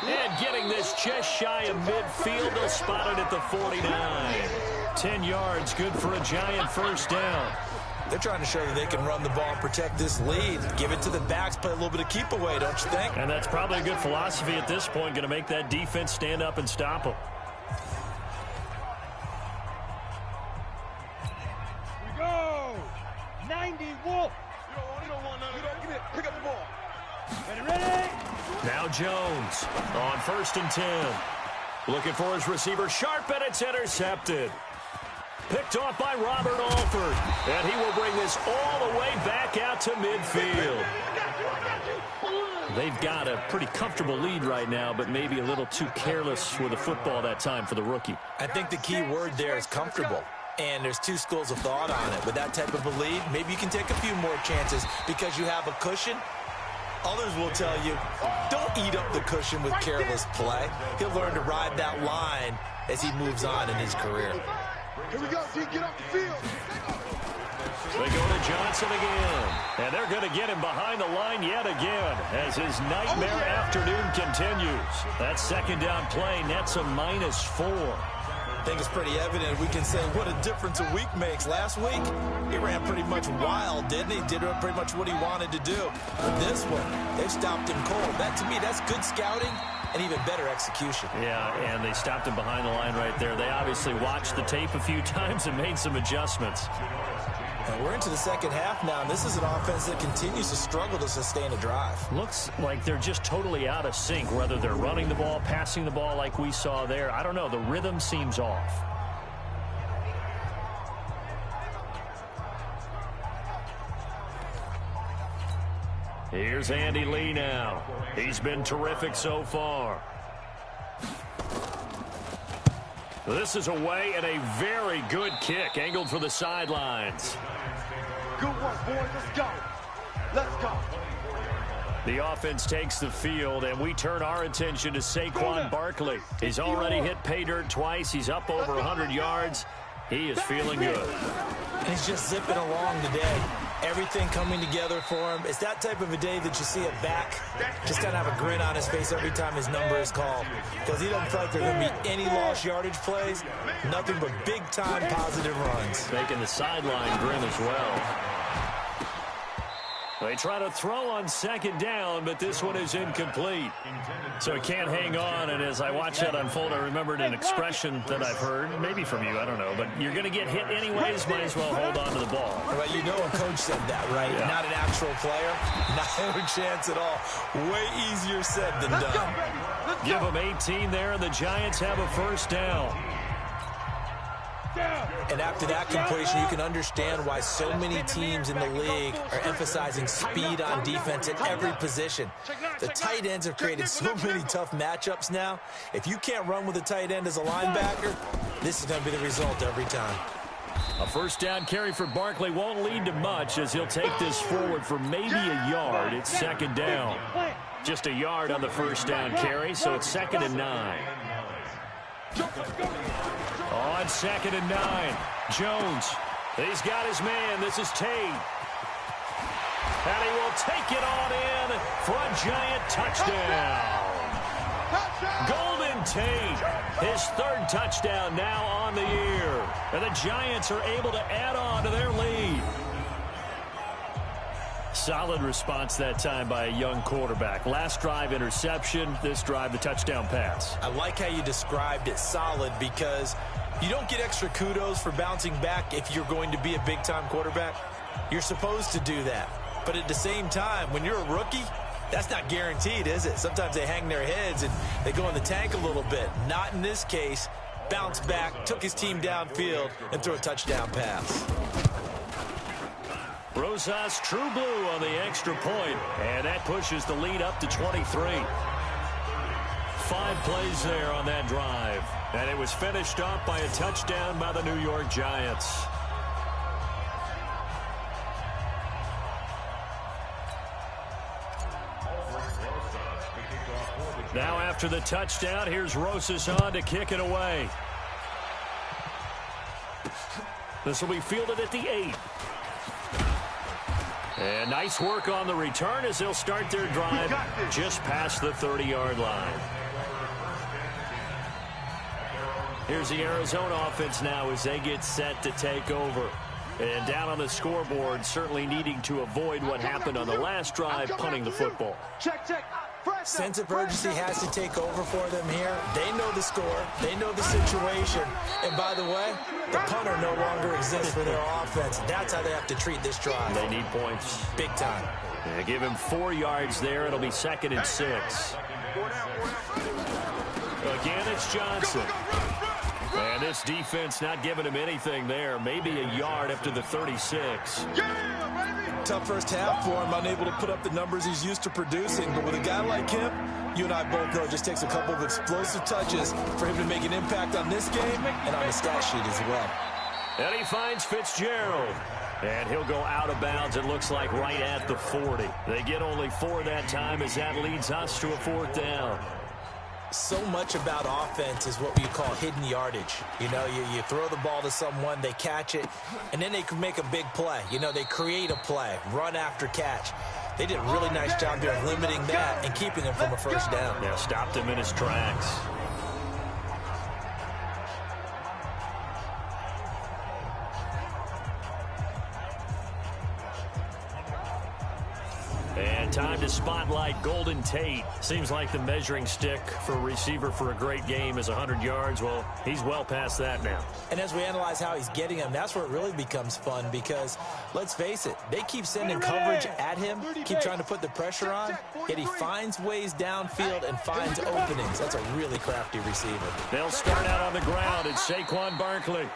And getting this just shy of midfield, they'll spot it at the 49. 10 yards, good for a Giant first down. They're trying to show that they can run the ball and protect this lead. Give it to the backs, play a little bit of keep away, don't you think? And that's probably a good philosophy at this point, going to make that defense stand up and stop them. We go! 90 Wolf! You don't want none of that. Give it. Pick up the ball. Ready? Now Jones on 1st and 10. Looking for his receiver, Sharp, and it's intercepted. Picked off by Robert Alford. And he will bring this all the way back out to midfield. They've got a pretty comfortable lead right now, but maybe a little too careless with the football that time for the rookie. I think the key word there is comfortable. And there's 2 schools of thought on it. With that type of a lead, maybe you can take a few more chances because you have a cushion. Others will tell you, don't eat up the cushion with careless play. He'll learn to ride that line as he moves on in his career. Here we go, D. Get off the field. They go to Johnson again. And they're going to get him behind the line yet again as his nightmare afternoon continues. That 2nd down play nets a -4. I think it's pretty evident we can say what a difference a week makes. Last week, he ran pretty much wild, didn't he? Did pretty much what he wanted to do. But this one, they've stopped him cold. That, to me, that's good scouting and even better execution. Yeah, and they stopped him behind the line right there. They obviously watched the tape a few times and made some adjustments. And we're into the second half now, and this is an offense that continues to struggle to sustain a drive. Looks like they're just totally out of sync, whether they're running the ball, passing the ball like we saw there. I don't know. The rhythm seems off. Here's Andy Lee now. He's been terrific so far. This is away and a very good kick angled for the sidelines. Good work, boys. Let's go. Let's go. The offense takes the field, and we turn our attention to Saquon Barkley. He's already hit pay dirt twice. He's up over 100 yards. He is feeling good. He's just zipping along today. Everything coming together for him. It's that type of a day that you see a back just kind of have a grin on his face every time his number is called, because he doesn't feel like there are going to be any lost yardage plays, nothing but big-time positive runs. Making the sideline grin as well. They try to throw on second down, but this one is incomplete. So he can't hang on, and as I watch that unfold, I remembered an expression that I've heard, maybe from you, I don't know, but you're going to get hit anyways, might as well hold on to the ball. Well, you know a coach said that, right? Yeah. Not an actual player. Not a chance at all. Way easier said than done. Give them 18 there, and the Giants have a first down. And after that completion, you can understand why so many teams in the league are emphasizing speed on defense at every position. The tight ends have created so many tough matchups now. If you can't run with a tight end as a linebacker, this is going to be the result every time. A first down carry for Barkley won't lead to much as he'll take this forward for maybe a yard. It's second down. Just a yard on the first down carry, so it's 2nd and 9. On 2nd and 9, Jones. He's got his man. This is Tate. And he will take it on in for a Giant touchdown. Golden Tate, his 3rd touchdown now on the year. And the Giants are able to add on to their lead. Solid response that time by a young quarterback. Last drive, interception. This drive, the touchdown pass. I like how you described it, solid, because you don't get extra kudos for bouncing back if you're going to be a big-time quarterback. You're supposed to do that. But at the same time, when you're a rookie, that's not guaranteed, is it? Sometimes they hang their heads and they go in the tank a little bit. Not in this case. Bounced back, took his team downfield, and threw a touchdown pass. Rosas true blue on the extra point, and that pushes the lead up to 23. 5 plays there on that drive, and it was finished off by a touchdown by the New York Giants. Now after the touchdown, here's Rosas on to kick it away. This will be fielded at the 8. And nice work on the return as they'll start their drive just past the 30-yard line. Here's the Arizona offense now as they get set to take over. And down on the scoreboard, certainly needing to avoid what happened on the last drive, punting the football. Sense of urgency has to take over for them here. They know the score. They know the situation. And by the way, the punter no longer exists for their offense. That's how they have to treat this drive. They need points. Big time. They give him 4 yards there. It'll be 2nd and 6. Again, it's Johnson. And this defense not giving him anything there. Maybe a yard up to the 36. Tough first half for him, unable to put up the numbers he's used to producing. But with a guy like him, you and I both know it just takes a couple of explosive touches for him to make an impact on this game and on the stat sheet as well. And he finds Fitzgerald. And he'll go out of bounds, it looks like, right at the 40. They get only 4 that time as that leads us to a 4th down. So much about offense is what we call hidden yardage. You know, you throw the ball to someone, they catch it, and then they can make a big play. You know, they create a play, run after catch. They did a really nice job there of limiting that and keeping him from a first down. Yeah, stopped him in his tracks. And time to spotlight Golden Tate. Seems like the measuring stick for a receiver for a great game is 100 yards. Well, he's well past that now. And as we analyze how he's getting them, that's where it really becomes fun because, let's face it, they keep sending coverage at him, keep trying to put the pressure on, yet he finds ways downfield and finds openings. That's a really crafty receiver. They'll start out on the ground. It's Saquon Barkley.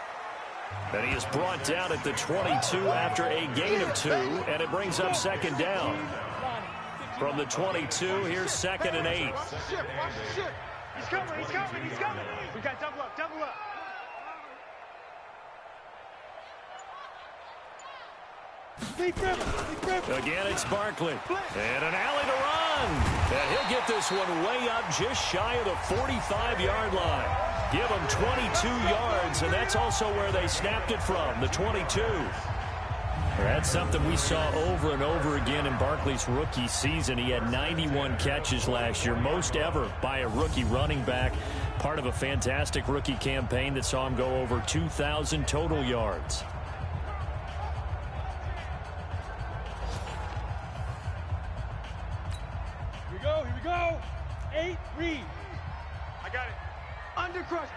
And he is brought down at the 22 after a gain of 2, and it brings up 2nd down. From the 22, here's 2nd and 8. Watch the ship, watch the ship. He's coming, he's coming, he's coming. We got double up, double up. Again, it's Barkley. And an alley to run. run. And he'll get this one way up just shy of the 45-yard line. Give them 22 yards, and that's also where they snapped it from, the 22. That's something we saw over and over again in Barkley's rookie season. He had 91 catches last year, most ever by a rookie running back. Part of a fantastic rookie campaign that saw him go over 2,000 total yards. Here we go. 8, read. I got it. Undercrunch.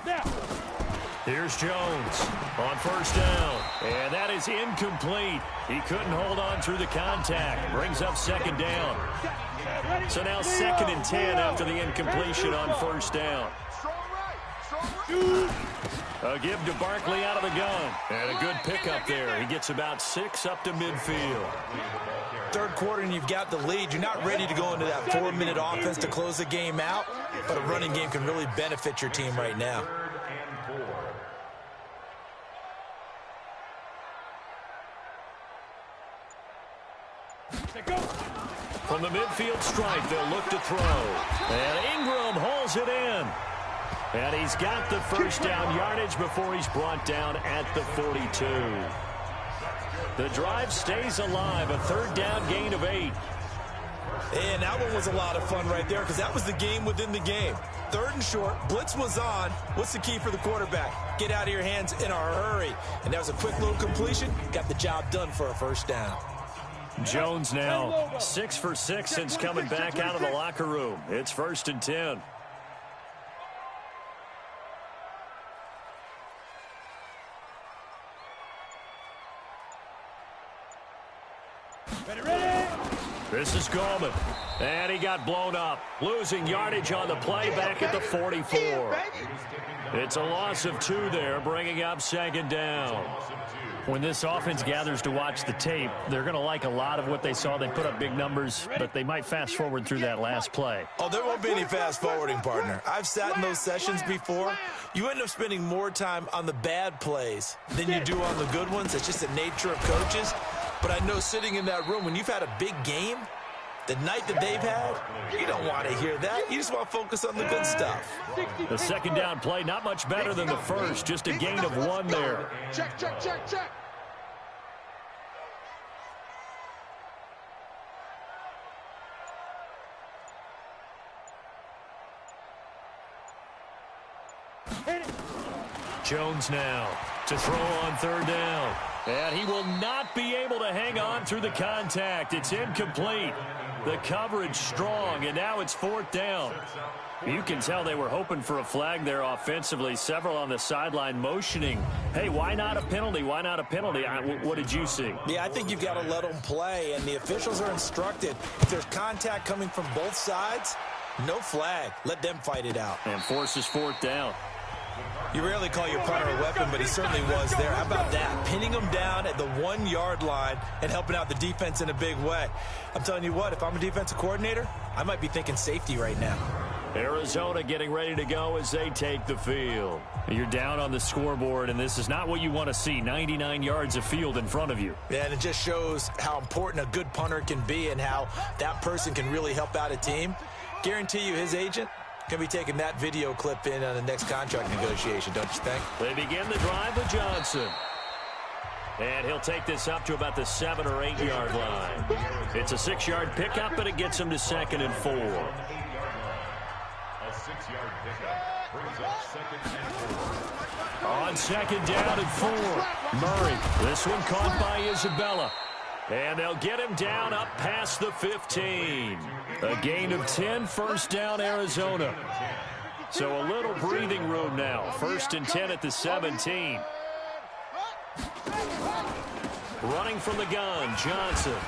Now. Here's Jones on first down. And that is incomplete. He couldn't hold on through the contact. Brings up second down. So now 2nd and 10 after the incompletion on first down. A give to Barkley out of the gun. And a good pickup there. He gets about 6 up to midfield. Third quarter and you've got the lead. You're not ready to go into that 4-minute offense to close the game out, but a running game can really benefit your team right now. From the midfield stripe, they'll look to throw. And Ingram hauls it in. And he's got the first down yardage before he's brought down at the 42. The drive stays alive, a 3rd down gain of 8. And that one was a lot of fun right there because that was the game within the game. 3rd and short, blitz was on. What's the key for the quarterback? Get out of your hands in a hurry. And that was a quick little completion. Got the job done for a first down. Jones now 6 for 6 since coming back out of the locker room. It's 1st and 10. This is Gallman. And he got blown up. Losing yardage on the play back at the 44. It's a loss of 2 there, bringing up 2nd down. When this offense gathers to watch the tape, they're going to like a lot of what they saw. They put up big numbers, but they might fast forward through that last play. Oh, there won't be any fast forwarding, partner. I've sat in those sessions before. You end up spending more time on the bad plays than you do on the good ones. It's just the nature of coaches. But I know sitting in that room, when you've had a big game, the night that they've had, you don't want to hear that. You just want to focus on the good stuff. The 2nd down play, not much better than the first. Just a gain of 1 there. Check. Jones now to throw on 3rd down. And he will not be able to hang on through the contact. It's incomplete. The coverage strong, and now it's 4th down. You can tell they were hoping for a flag there offensively. Several on the sideline motioning, hey, why not a penalty? Why not a penalty? What did you see? Yeah, I think you've got to let them play, and the officials are instructed. If there's contact coming from both sides, no flag. Let them fight it out. And forces 4th down. You rarely call your punter a weapon, but he certainly was there. How about that? Pinning him down at the 1-yard line and helping out the defense in a big way. I'm telling you what, if I'm a defensive coordinator, I might be thinking safety right now. Arizona getting ready to go as they take the field. You're down on the scoreboard, and this is not what you want to see. 99 yards of field in front of you. Yeah, and it just shows how important a good punter can be and how that person can really help out a team. Guarantee you his agent can be taking that video clip in on the next contract negotiation, don't you think? They begin the drive with Johnson. And he'll take this up to about the 7 or 8 yard line. It's a 6-yard pickup, but it gets him to 2nd and 4. A 6-yard pickup brings up 2nd and 4. On 2nd down and 4. Murray, this one caught by Isabella. And they'll get him down up past the 15. A gain of 10, 1st down Arizona. So a little breathing room now. 1st and 10 at the 17. Running from the gun, Johnson.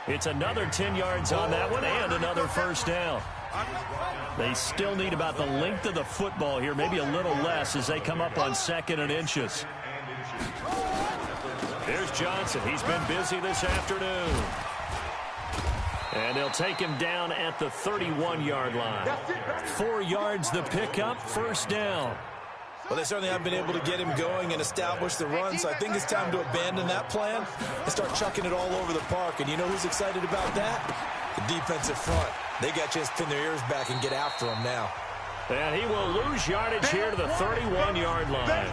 It's another 10 yards on that one and another 1st down. They still need about the length of the football here, maybe a little less as they come up on 2nd and inches. Here's Johnson. He's been busy this afternoon. And they'll take him down at the 31-yard line. 4 yards the pickup, 1st down. Well, they certainly have been able to get him going and establish the run, so I think it's time to abandon that plan and start chucking it all over the park. And you know who's excited about that? The defensive front. They got a chance to pin their ears back and get after him now. And he will lose yardage here to the 31-yard line.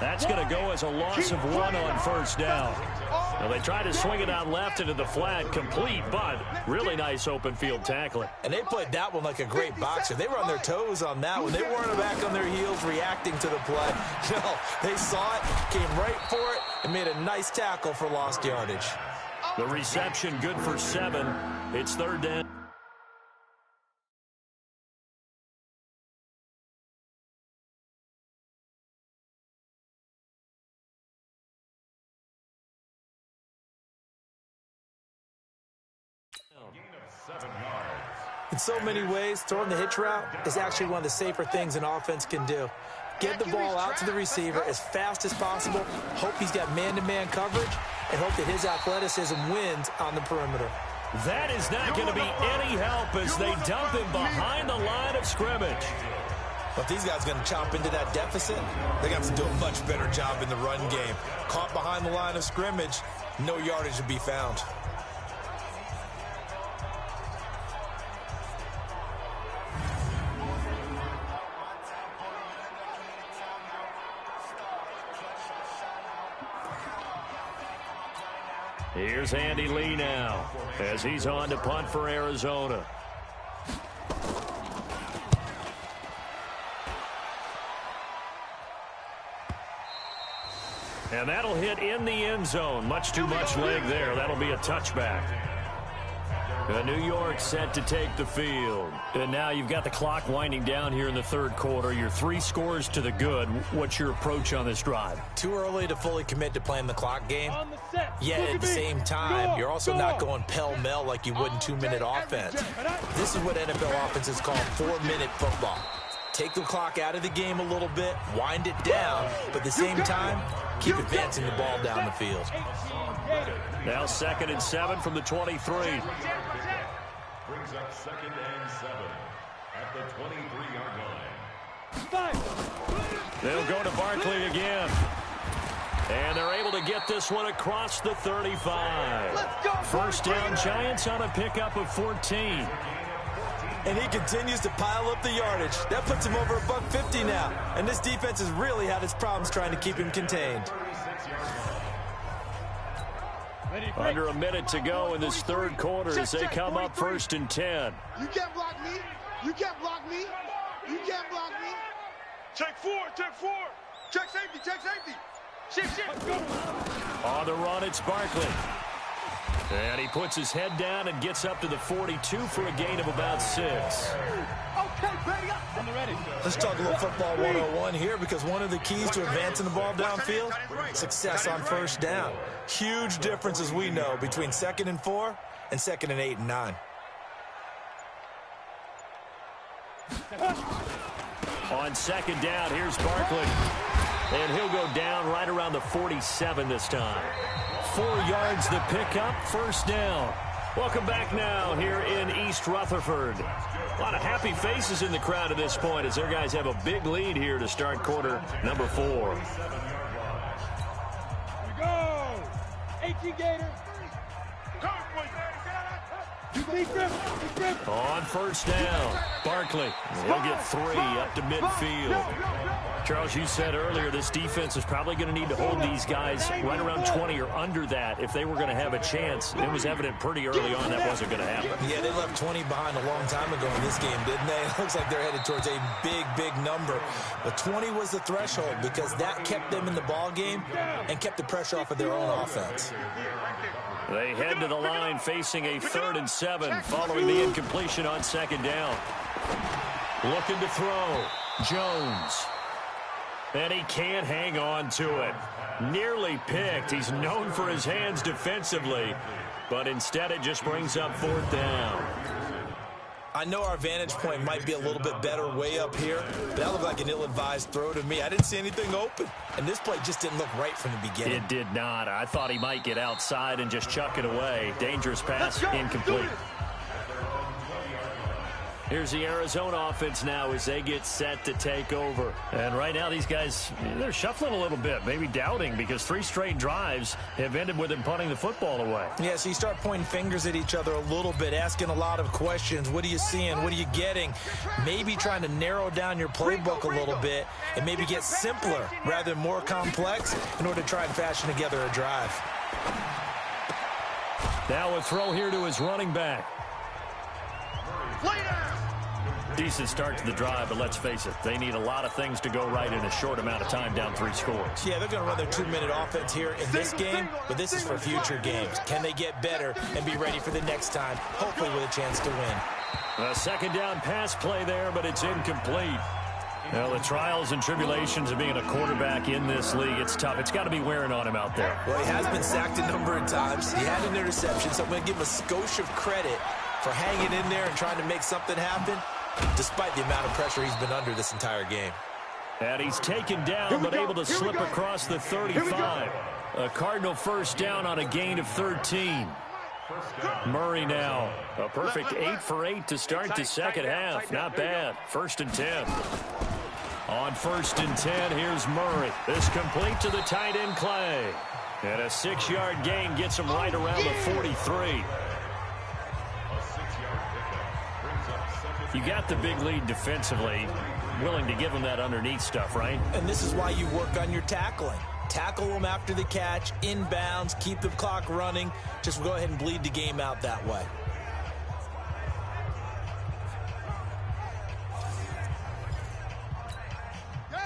That's going to go as a loss of 1 on first down. Now they try to swing it out left into the flat, complete, but really nice open field tackling. And they played that one like a great boxer. They were on their toes on that one. They weren't back on their heels reacting to the play. No, they saw it, came right for it, and made a nice tackle for lost yardage. The reception good for 7. It's third down. In so many ways, throwing the hitch route is actually one of the safer things an offense can do. Get the ball out to the receiver as fast as possible, hope he's got man-to-man coverage, and hope that his athleticism wins on the perimeter. That is not going to be any help as they dump him behind the line of scrimmage. But these guys are going to chomp into that deficit. They got to do a much better job in the run game. Caught behind the line of scrimmage, no yardage to be found. Here's Andy Lee now as he's on to punt for Arizona. And that'll hit in the end zone. Much too much leg there. That'll be a touchback. New York set to take the field. And now you've got the clock winding down here in the third quarter. You're 3 scores to the good. What's your approach on this drive? Too early to fully commit to playing the clock game. Yet at the same time, you're also not going pell-mell like you would in 2-minute offense. This is what NFL offenses call 4-minute football. Take the clock out of the game a little bit, wind it down, but at the same time, keep advancing the ball down the field. Now 2nd and 7 from the 23. Brings up 2nd and 7 at the 23-yard line. They'll go to Barkley again. And they're able to get this one across the 35. First down, Giants on a pickup of 14. And he continues to pile up the yardage. That puts him over $150 now. And this defense has really had its problems trying to keep him contained. Under a minute to go in this third quarter as they come up 1st and 10. You can't block me. You can't block me. You can't block me. Check 4. Check 4. Check safety. Check safety. Shit. On the run, it's Barkley. And he puts his head down and gets up to the 42 for a gain of about 6. Okay, ready up. I'm ready. Let's talk a little football 101 here, because one of the keys to advancing the ball downfield, success on first down. Huge difference, as we know, between 2nd and 4 and 2nd and 8 and 9. On 2nd down, here's Barkley. And he'll go down right around the 47 this time. 4 yards the pickup, first down. Welcome back now here in East Rutherford. A lot of happy faces in the crowd at this point as their guys have a big lead here to start quarter number 4. Here we go. 18 Gators. On first down, Barkley. He'll get 3 up to midfield. Charles, you said earlier this defense is probably going to need to hold these guys right around 20 or under that if they were going to have a chance. It was evident pretty early on that wasn't going to happen. Yeah, they left 20 behind a long time ago in this game, didn't they? It looks like they're headed towards a big, big number. But 20 was the threshold because that kept them in the ball game and kept the pressure off of their own offense. They head to the line facing a 3rd and 7 following the incompletion on 2nd down. Looking to throw. Jones. And he can't hang on to it. Nearly picked. He's known for his hands defensively, but instead it just brings up 4th down. I know our vantage point might be a little bit better way up here, but that looked like an ill-advised throw to me. I didn't see anything open, and this play just didn't look right from the beginning. It did not. I thought he might get outside and just chuck it away. Dangerous pass, incomplete. Here's the Arizona offense now as they get set to take over. And right now these guys, they're shuffling a little bit, maybe doubting, because 3 straight drives have ended with them punting the football away. Yeah, so you start pointing fingers at each other a little bit, asking a lot of questions. What are you seeing? What are you getting? Maybe trying to narrow down your playbook a little bit and maybe get simpler rather than more complex in order to try and fashion together a drive. Now a throw here to his running back. Decent start to the drive, but let's face it, they need a lot of things to go right in a short amount of time, down 3 scores. Yeah, they're going to run their 2-minute offense here in this game, but this is for future games. Can they get better and be ready for the next time, hopefully with a chance to win? A second down pass play there, but it's incomplete. Well, the trials and tribulations of being a quarterback in this league, it's tough. It's got to be wearing on him out there. Well, he has been sacked a number of times. He had an interception, so I'm going to give him a skosh of credit for hanging in there and trying to make something happen, despite the amount of pressure he's been under this entire game. And he's taken down, but able to slip across the 35. A Cardinal first down on a gain of 13. Murray now, a perfect 8 for 8 to start the second half. Not bad. 1st and 10. On 1st and 10, here's Murray. This complete to the tight end Clay. And a 6-yard gain gets him right around the 43. You got the big lead defensively, willing to give them that underneath stuff, right? And this is why you work on your tackling. Tackle them after the catch, inbounds, keep the clock running. Just go ahead and bleed the game out that way.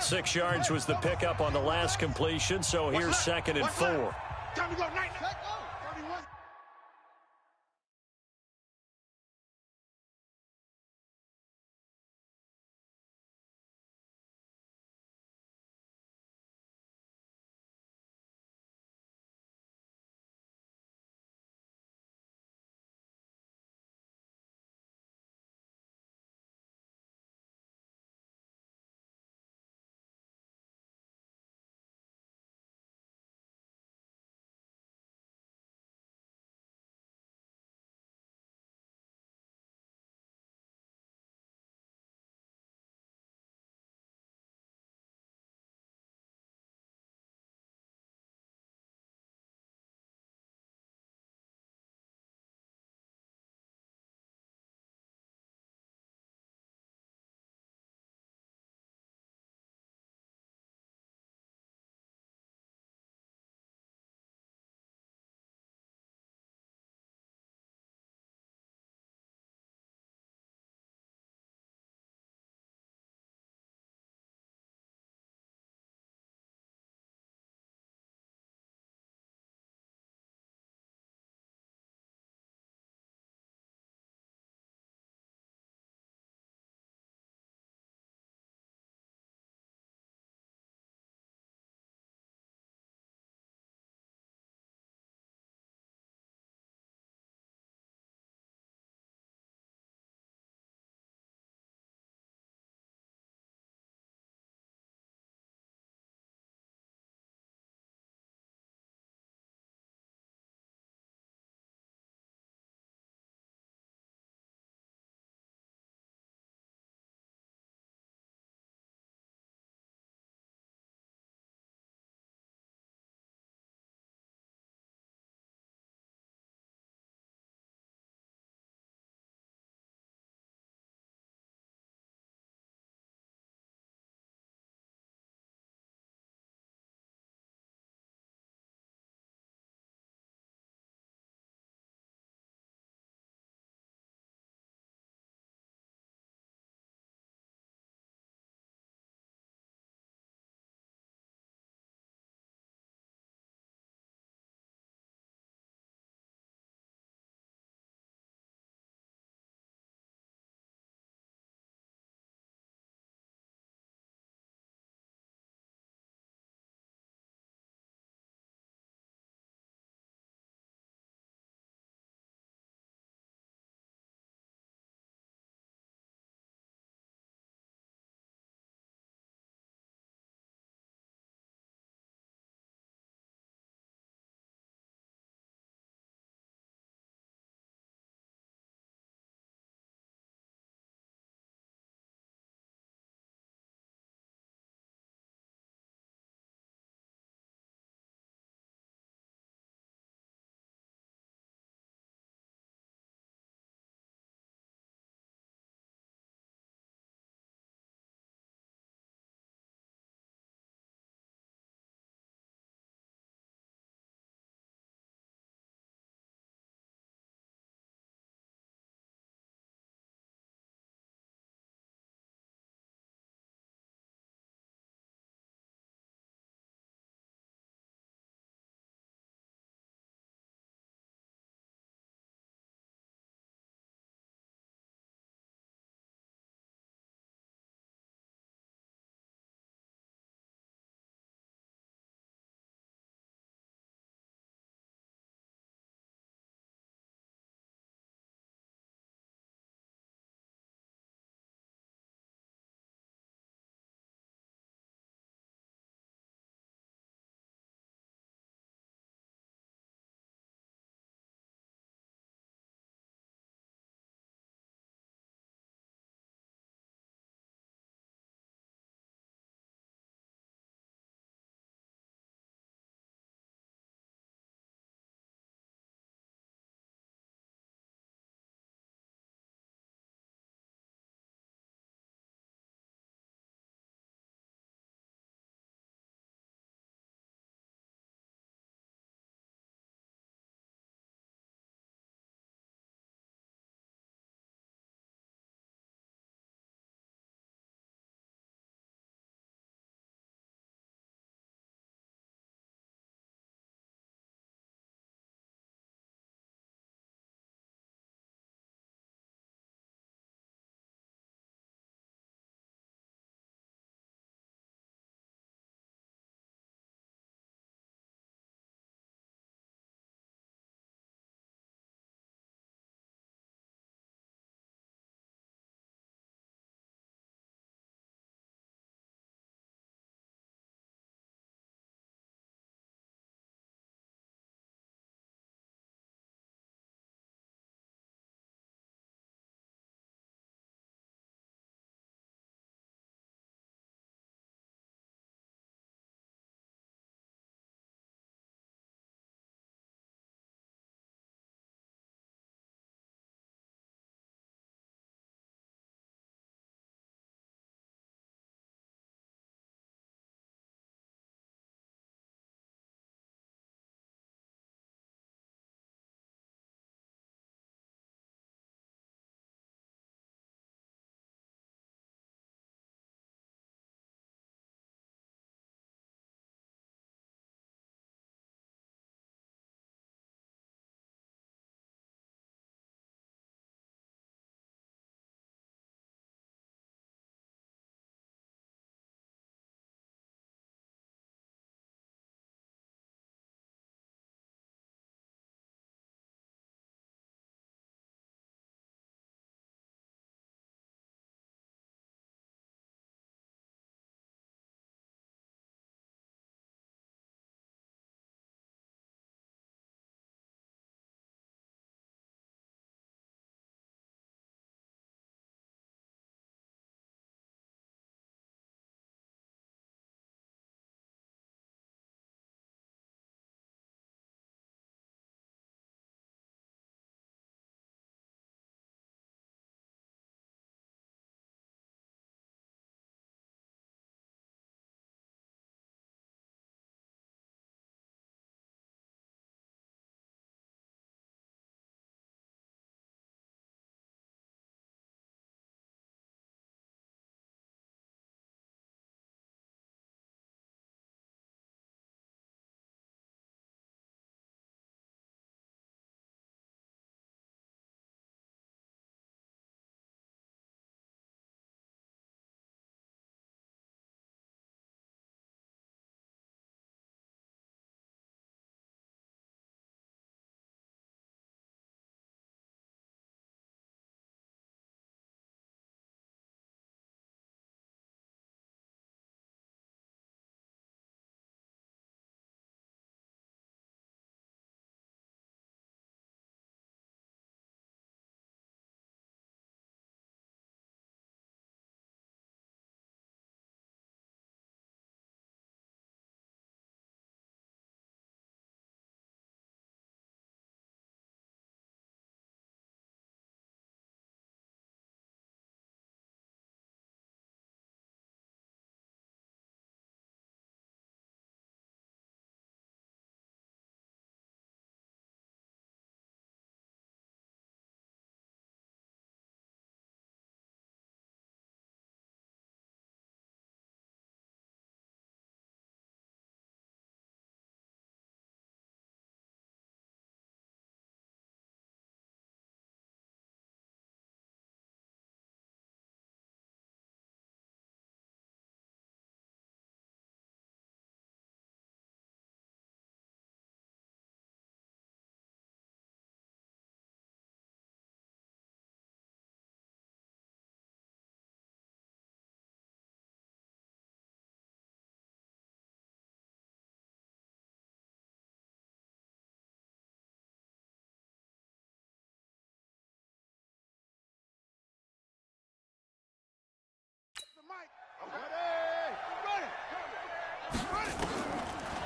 Six yards was the pickup on the last completion, so here's 2nd and 4. Time to go, night.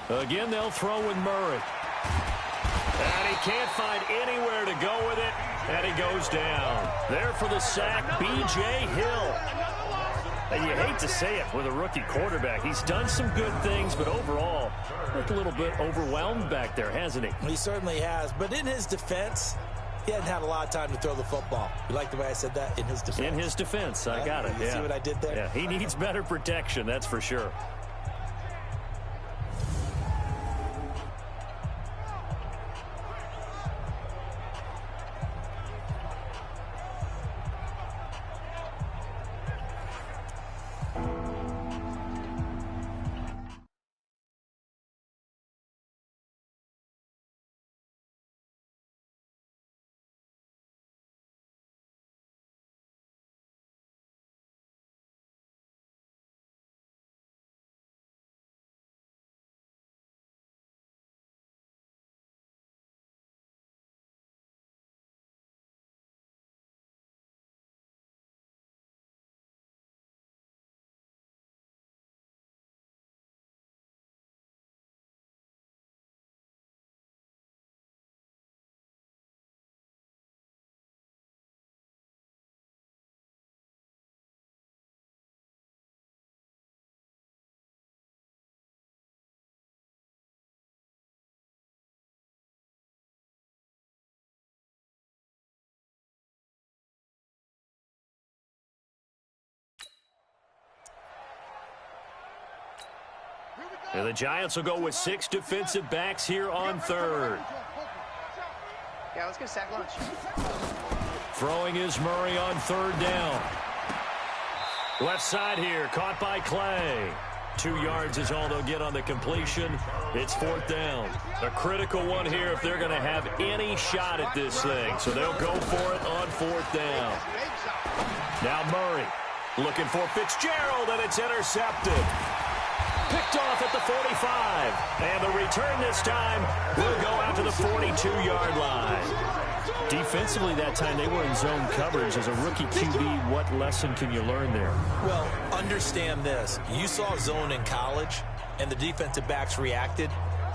Again, they'll throw with Murray. And he can't find anywhere to go with it, and he goes down. There for the sack, B.J. Hill. And you hate to say it with a rookie quarterback. He's done some good things, but overall, looked a little bit overwhelmed back there, hasn't he? He certainly has, but in his defense, he hadn't had a lot of time to throw the football. You like the way I said that? In his defense. In his defense, I got it. You see what I did there? Yeah, he needs better protection, that's for sure. And the Giants will go with 6 defensive backs here on third. Yeah, let's get a sack lunch. Throwing is Murray on third down. Left side here, caught by Clay. 2 yards is all they'll get on the completion. It's 4th down. A critical one here if they're going to have any shot at this thing. So they'll go for it on 4th down. Now Murray looking for Fitzgerald, and it's intercepted. Picked off at the 45. And the return this time will go out to the 42-yard line. Defensively that time they were in zone coverage. As a rookie QB, what lesson can you learn there? Well, understand this. You saw zone in college, and the defensive backs reacted,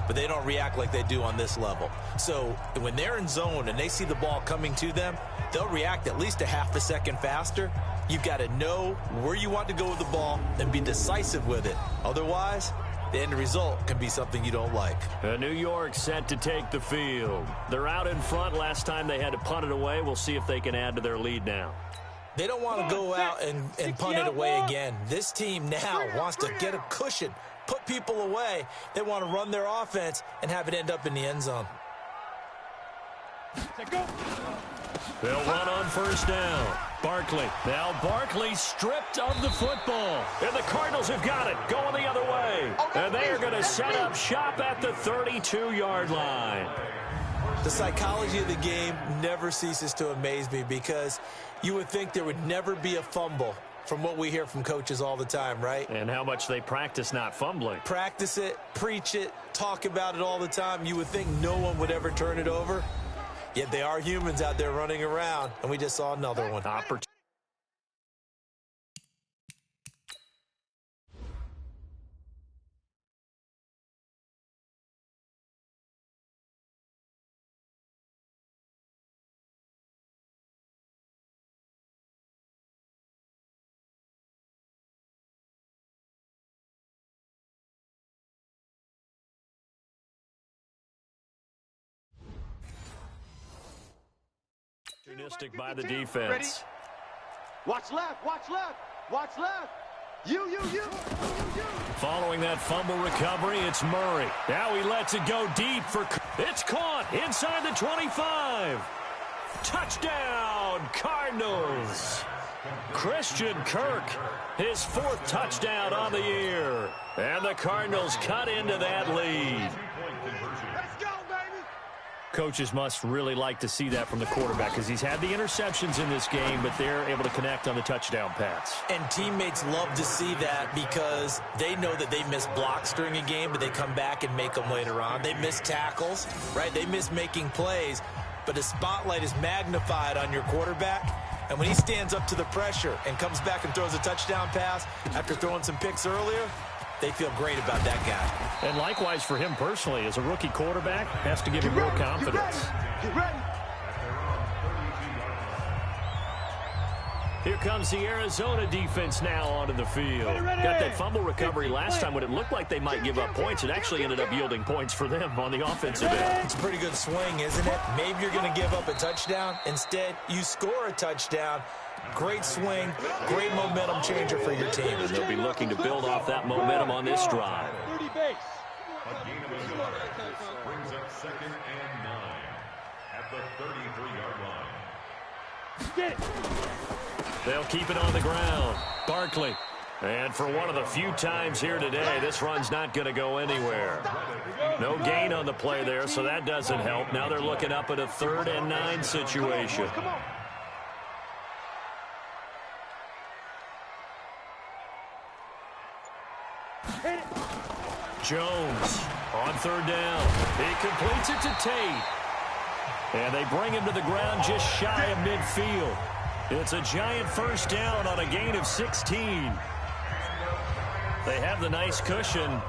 but they don't react like they do on this level. So when they're in zone and they see the ball coming to them, they'll react at least a half a second faster. You've got to know where you want to go with the ball and be decisive with it. Otherwise, the end result can be something you don't like. New York set to take the field. They're out in front. Last time they had to punt it away. We'll see if they can add to their lead now. They don't want to go out and punt it away again. This team now wants to get a cushion, put people away. They want to run their offense and have it end up in the end zone. They'll run on first down. Barkley. Now Barkley stripped of the football. And the Cardinals have got it. Going the other way. And they are going to set up shop at the 32-yard line. The psychology of the game never ceases to amaze me because you would think there would never be a fumble from what we hear from coaches all the time, right? And how much they practice not fumbling. Practice it, preach it, talk about it all the time. You would think no one would ever turn it over. Yet they are humans out there running around, and we just saw another one. Opportunity. By the defense. Ready? Watch left, watch left, watch left. You. Following that fumble recovery, it's Murray. Now he lets it go deep for... It's caught inside the 25. Touchdown, Cardinals. Christian Kirk, his 4th touchdown on the year. And the Cardinals cut into that lead. Let's go, baby. Coaches must really like to see that from the quarterback because he's had the interceptions in this game, but they're able to connect on the touchdown pass. And teammates love to see that because they know that they miss blocks during a game, but they come back and make them later on. They miss tackles, right? They miss making plays, but the spotlight is magnified on your quarterback. And when he stands up to the pressure and comes back and throws a touchdown pass after throwing some picks earlier, They feel great about that guy. And likewise for him personally, as a rookie quarterback, has to give him real confidence. Get ready. Here comes the Arizona defense now onto the field. Got that fumble recovery last time when it looked like they might give up points. It actually ended up yielding points for them on the offensive end. It's a pretty good swing, isn't it? Maybe you're going to give up a touchdown. Instead, you score a touchdown. Great swing, great momentum changer for your team. And they'll be looking to build off that momentum on this drive. 30 base. A gain of 11 brings up 2nd and 9 at the 33-yard line. Get it. They'll keep it on the ground. Barkley. And for one of the few times here today, this run's not going to go anywhere. No gain on the play there, so that doesn't help. Now they're looking up at a 3rd and 9 situation. Jones on 3rd down. He completes it to Tate. And they bring him to the ground just shy of midfield. It's a giant 1st down on a gain of 16. They have the nice cushion.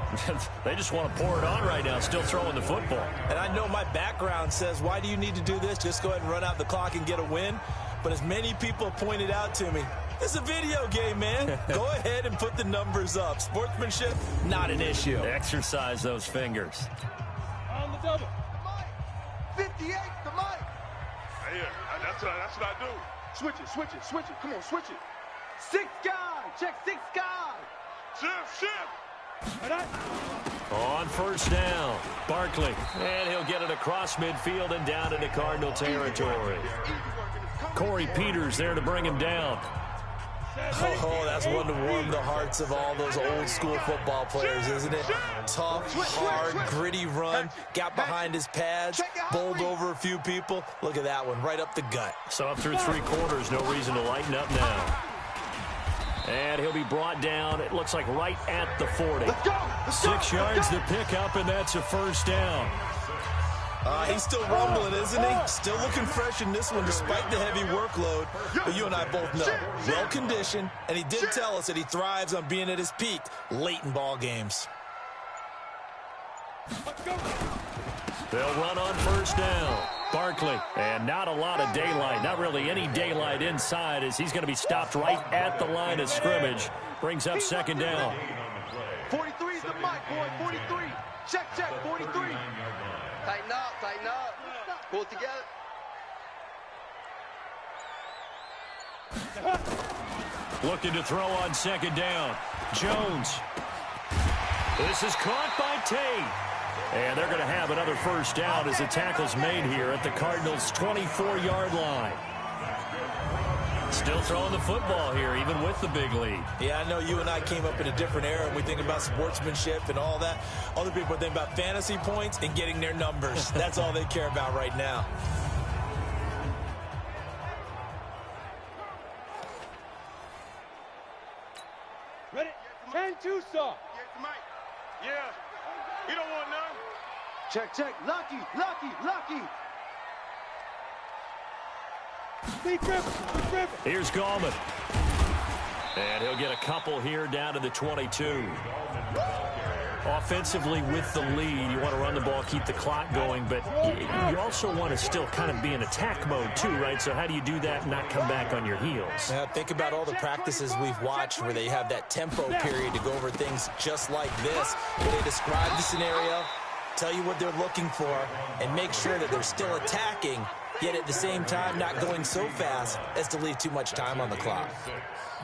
They just want to pour it on right now, still throwing the football. And I know my background says, why do you need to do this? Just go ahead and run out the clock and get a win. But as many people pointed out to me, it's a video game, man. Go ahead and put the numbers up. Sportsmanship, not an issue. Exercise those fingers. On the double. 58 to Mike. Yeah, that's what I do. Switch it, switch it, switch it. Come on, switch it. 6 guys. Check 6 guys. Shift. On 1st down, Barkley. And he'll get it across midfield and down into Cardinal territory. Corey Peters there to bring him down. Oh, that's one to warm the hearts of all those old school football players, isn't it? Tough, hard, gritty run, got behind his pads, bowled over a few people. Look at that one, right up the gut. So up through 3 quarters, no reason to lighten up now. And he'll be brought down, it looks like right at the 40. 6 yards the pickup, and that's a 1st down. He's still rumbling, isn't he? Still looking fresh in this one despite the heavy workload. But you and I both know, well-conditioned, and he did tell us that he thrives on being at his peak late in ball games. They'll run on 1st down. Barkley, and not a lot of daylight, not really any daylight inside as he's going to be stopped right at the line of scrimmage. Brings up 2nd down. 43 is the mic, boy. 43. Check, 43. Tighten up. Pull it together. Looking to throw on 2nd down. Jones. This is caught by Tate. And they're going to have another 1st down as the tackle's made here at the Cardinals' 24-yard line. Still throwing the football here, even with the big lead. Yeah, I know you and I came up in a different era, and we think about sportsmanship and all that. Other people think about fantasy points and getting their numbers. That's all they care about right now. Ready? 10-2, sir. Yeah. He don't want none. Check. Lucky. Big rip. Here's Gallman. And he'll get a couple here down to the 22. Offensively with the lead, you want to run the ball, keep the clock going, but you also want to still kind of be in attack mode too, right? So how do you do that and not come back on your heels? Now, think about all the practices we've watched where they have that tempo period to go over things just like this, where they describe the scenario, tell you what they're looking for, and make sure that they're still attacking, yet at the same time not going so fast as to leave too much time on the clock.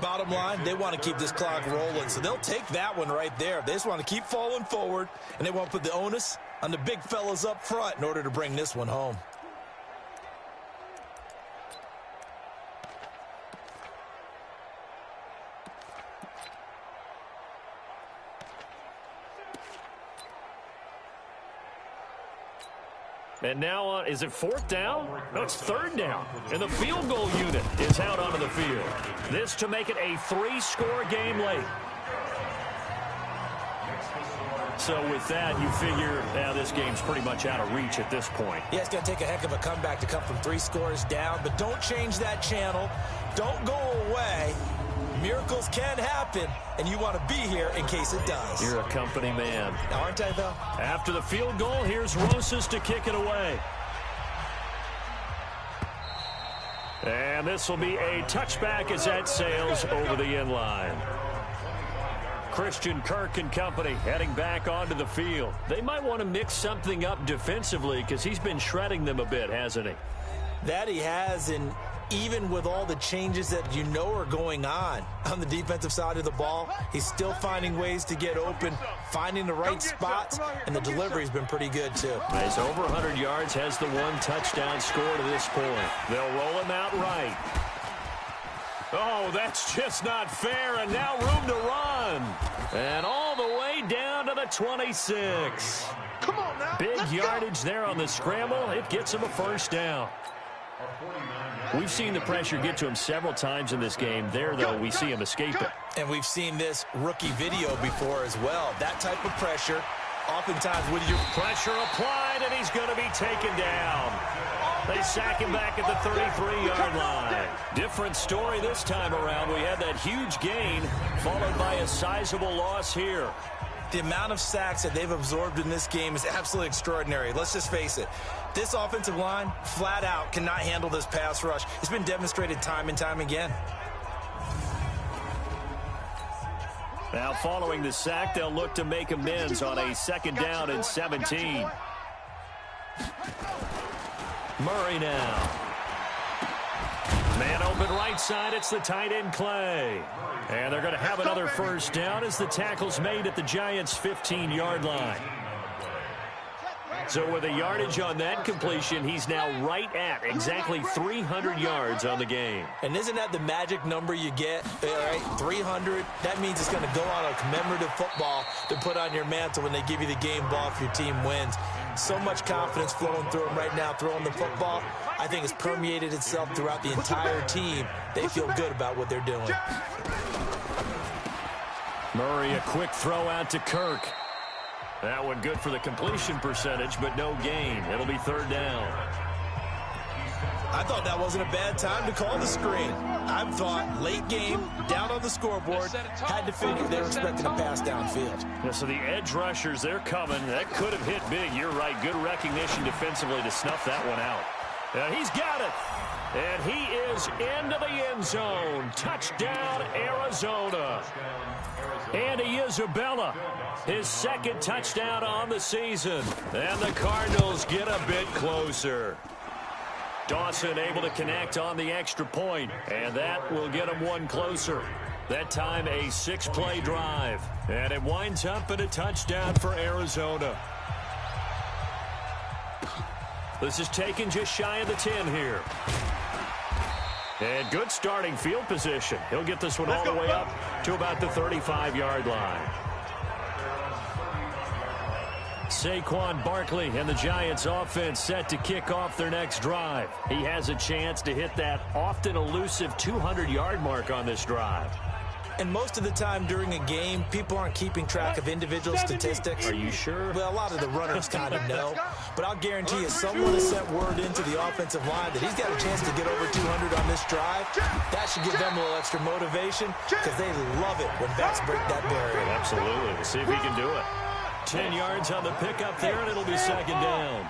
Bottom line, they want to keep this clock rolling, so they'll take that one right there. They just want to keep falling forward, and they want to put the onus on the big fellas up front in order to bring this one home. And now, is it 4th down? No, it's 3rd down. And the field goal unit is out onto the field. This to make it a 3-score game late. So with that, you figure now this game's pretty much out of reach at this point. Yeah, it's going to take a heck of a comeback to come from 3 scores down, but don't change that channel. Don't go away. Miracles can happen, and you want to be here in case it does. You're a company man. Aren't I, though? After the field goal, here's Rosas to kick it away. And this will be a touchback as that sails over the end line. Christian Kirk and company heading back onto the field. They might want to mix something up defensively because he's been shredding them a bit, hasn't he? That he has, and even with all the changes that you know are going on the defensive side of the ball, he's still finding ways to get open, finding the right spots, and the delivery's been pretty good, too. He's over 100 yards, has the one touchdown score to this point. They'll roll him out right. Oh, that's just not fair, and now room to run. And all the way down to the 26. Come on now. Big yardage there on the scramble. It gets him a first down. We've seen the pressure get to him several times in this game. There, though, we see him escape it. And we've seen this rookie video before as well. That type of pressure, oftentimes with your pressure applied, and he's going to be taken down. They sack him back at the 33-yard line. Different story this time around. We had that huge gain, followed by a sizable loss here. The amount of sacks that they've absorbed in this game is absolutely extraordinary. Let's just face it. This offensive line, flat out, cannot handle this pass rush. It's been demonstrated time and time again. Now, following the sack, they'll look to make amends on a second down and 17. Murray now. Man open right side. It's the tight end, Clay. And they're going to have another first down as the tackle's made at the Giants' 15-yard line. So with a yardage on that completion, he's now right at exactly 300 yards on the game. And isn't that the magic number you get? All right, 300. That means it's going to go on a commemorative football to put on your mantle when they give you the game ball if your team wins. So much confidence flowing through them right now, throwing the football. I think it's permeated itself throughout the entire team. They feel good about what they're doing. Murray, a quick throw out to Kirk. That one good for the completion percentage, but no gain. It'll be third down. I thought that wasn't a bad time to call the screen. I thought late game, down on the scoreboard, had to figure they were expecting a pass downfield. Yeah, so the edge rushers, they're coming. That could have hit big. You're right. Good recognition defensively to snuff that one out. He's got it. And he is into the end zone. Touchdown, Arizona. Andy Isabella, his second touchdown on the season. And the Cardinals get a bit closer. Dawson able to connect on the extra point, and that will get him one closer. That time a 6-play drive. And it winds up in a touchdown for Arizona. This is taken just shy of the 10 here. And good starting field position. He'll get this one all the way up to about the 35-yard line. Saquon Barkley and the Giants offense set to kick off their next drive. He has a chance to hit that often elusive 200-yard mark on this drive. And most of the time during a game, people aren't keeping track of individual statistics. Are you sure? Well, a lot of the runners kind of know. But I'll guarantee you someone has sent word into the offensive line that he's got a chance to get over 200 on this drive. That should give them a little extra motivation because they love it when backs break that barrier. Absolutely. We'll see if he can do it. 10 yards on the pickup there, and it'll be second down.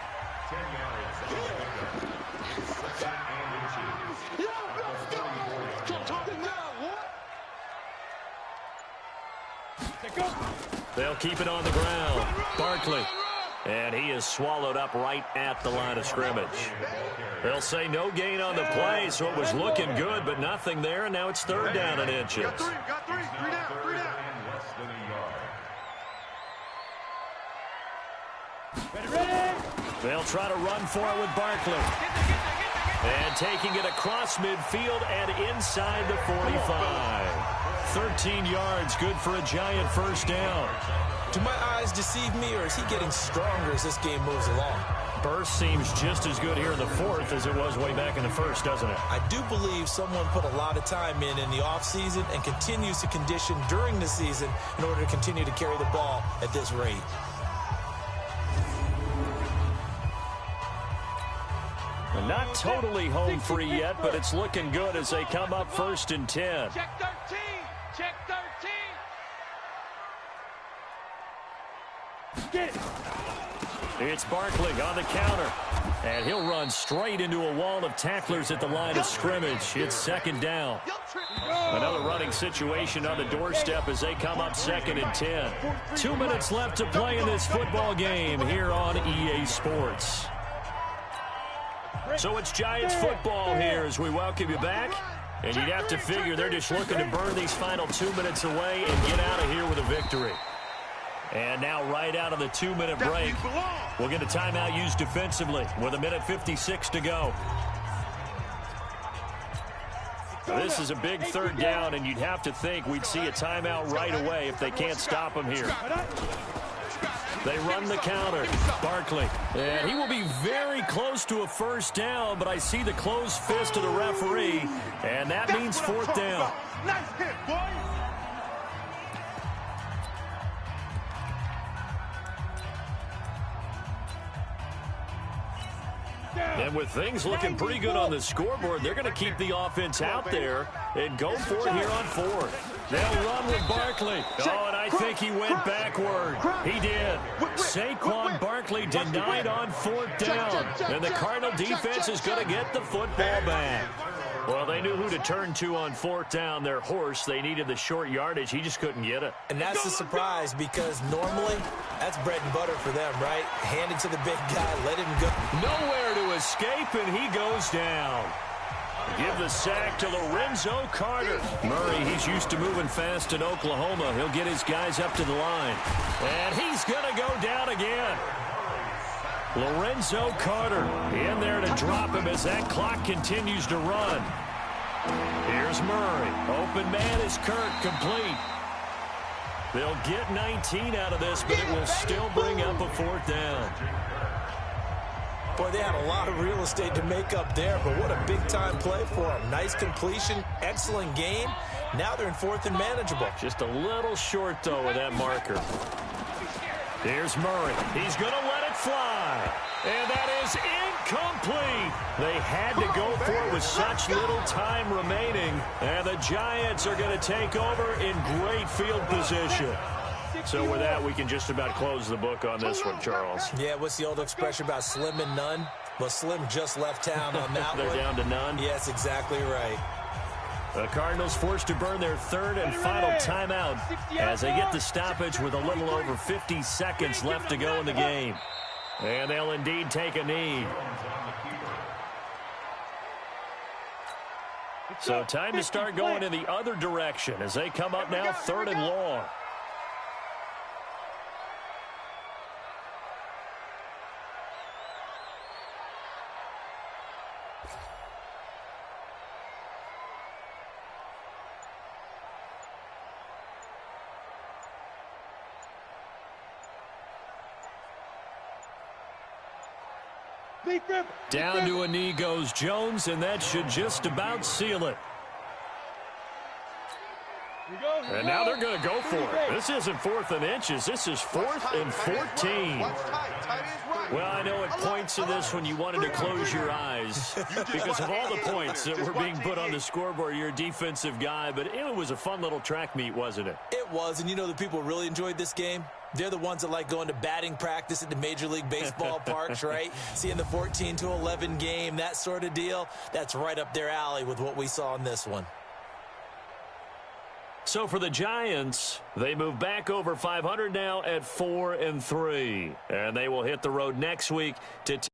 They'll keep it on the ground. Barkley. And he is swallowed up right at the line of scrimmage. They'll say no gain on the play, so it was looking good, but nothing there, and now it's third down and inches. Got three, three down. They'll try to run for it with Barkley. And taking it across midfield and inside the 45. 13 yards, good for a Giant first down. Do my eyes deceive me, or is he getting stronger as this game moves along? Burst seems just as good here in the fourth as it was way back in the first, doesn't it? I do believe someone put a lot of time in the offseason and continues to condition during the season in order to continue to carry the ball at this rate. Not totally home free yet, but it's looking good as they come up first and 10. Check 13. It's Barkley on the counter. And he'll run straight into a wall of tacklers at the line of scrimmage. It's second down. Another running situation on the doorstep as they come up 2nd and 10. 2 minutes left to play in this football game here on EA Sports. So it's Giants football here as we welcome you back. And you'd have to figure they're just looking to burn these final 2 minutes away and get out of here with a victory. And now right out of the 2-minute break, we'll get a timeout used defensively with 1:56 to go. This is a big 3rd down, and you'd have to think we'd see a timeout right away if they can't stop them here. They run the counter. Barkley. And he will be very close to a 1st down, but I see the closed fist of the referee, and that means 4th down. Nice hit, boy. And with things looking pretty good on the scoreboard, they're going to keep the offense out there and go for it here on 4th. They'll run with Barkley. Oh, and I think he went backward. He did. Saquon Barkley denied on 4th down. And the Cardinal defense is going to get the football back. Well, they knew who to turn to on 4th down. Their horse, they needed the short yardage. He just couldn't get it. And that's the surprise because normally that's bread and butter for them, right? Hand it to the big guy, let him go. Nowhere to escape, and he goes down. Give the sack to Lorenzo Carter. Murray, he's used to moving fast in Oklahoma. He'll get his guys up to the line. And he's going to go down again. Lorenzo Carter in there to drop him as that clock continues to run. Here's Murray. Open man is Kirk, complete. They'll get 19 out of this, but it will still bring up a 4th down. Boy, they had a lot of real estate to make up there, but what a big-time play for them. Nice completion, excellent game. Now they're in 4th and manageable. Just a little short, though, with that marker. Here's Murray. He's going to let it fly. And that is incomplete. They had to go for it with such little time remaining. And the Giants are going to take over in great field position. So with that, we can just about close the book on this one, Charles. Yeah, what's the old expression about slim and none? Well, Slim just left town on that They're one. down to none? Yes, exactly right. The Cardinals forced to burn their 3rd and final timeout as they get the stoppage with a little over 50 seconds left to go in the game. And they'll indeed take a knee. So time to start going in the other direction as they come up now 3rd and long. Down to a knee goes Jones, and that should just about seal it. And now they're going to go for it. This isn't 4th and inches. This is 4th and 14. Well, I know it points to this when you wanted to close your eyes because of all the points that were being put on the scoreboard. You're a defensive guy, but it was a fun little track meet, wasn't it? It was, and you know the people really enjoyed this game? They're the ones that like going to batting practice at the Major League Baseball parks, right? Seeing the 14-11 game, that sort of deal. That's right up their alley with what we saw in this one. So for the Giants, they move back over 500 now at 4-3. And they will hit the road next week to take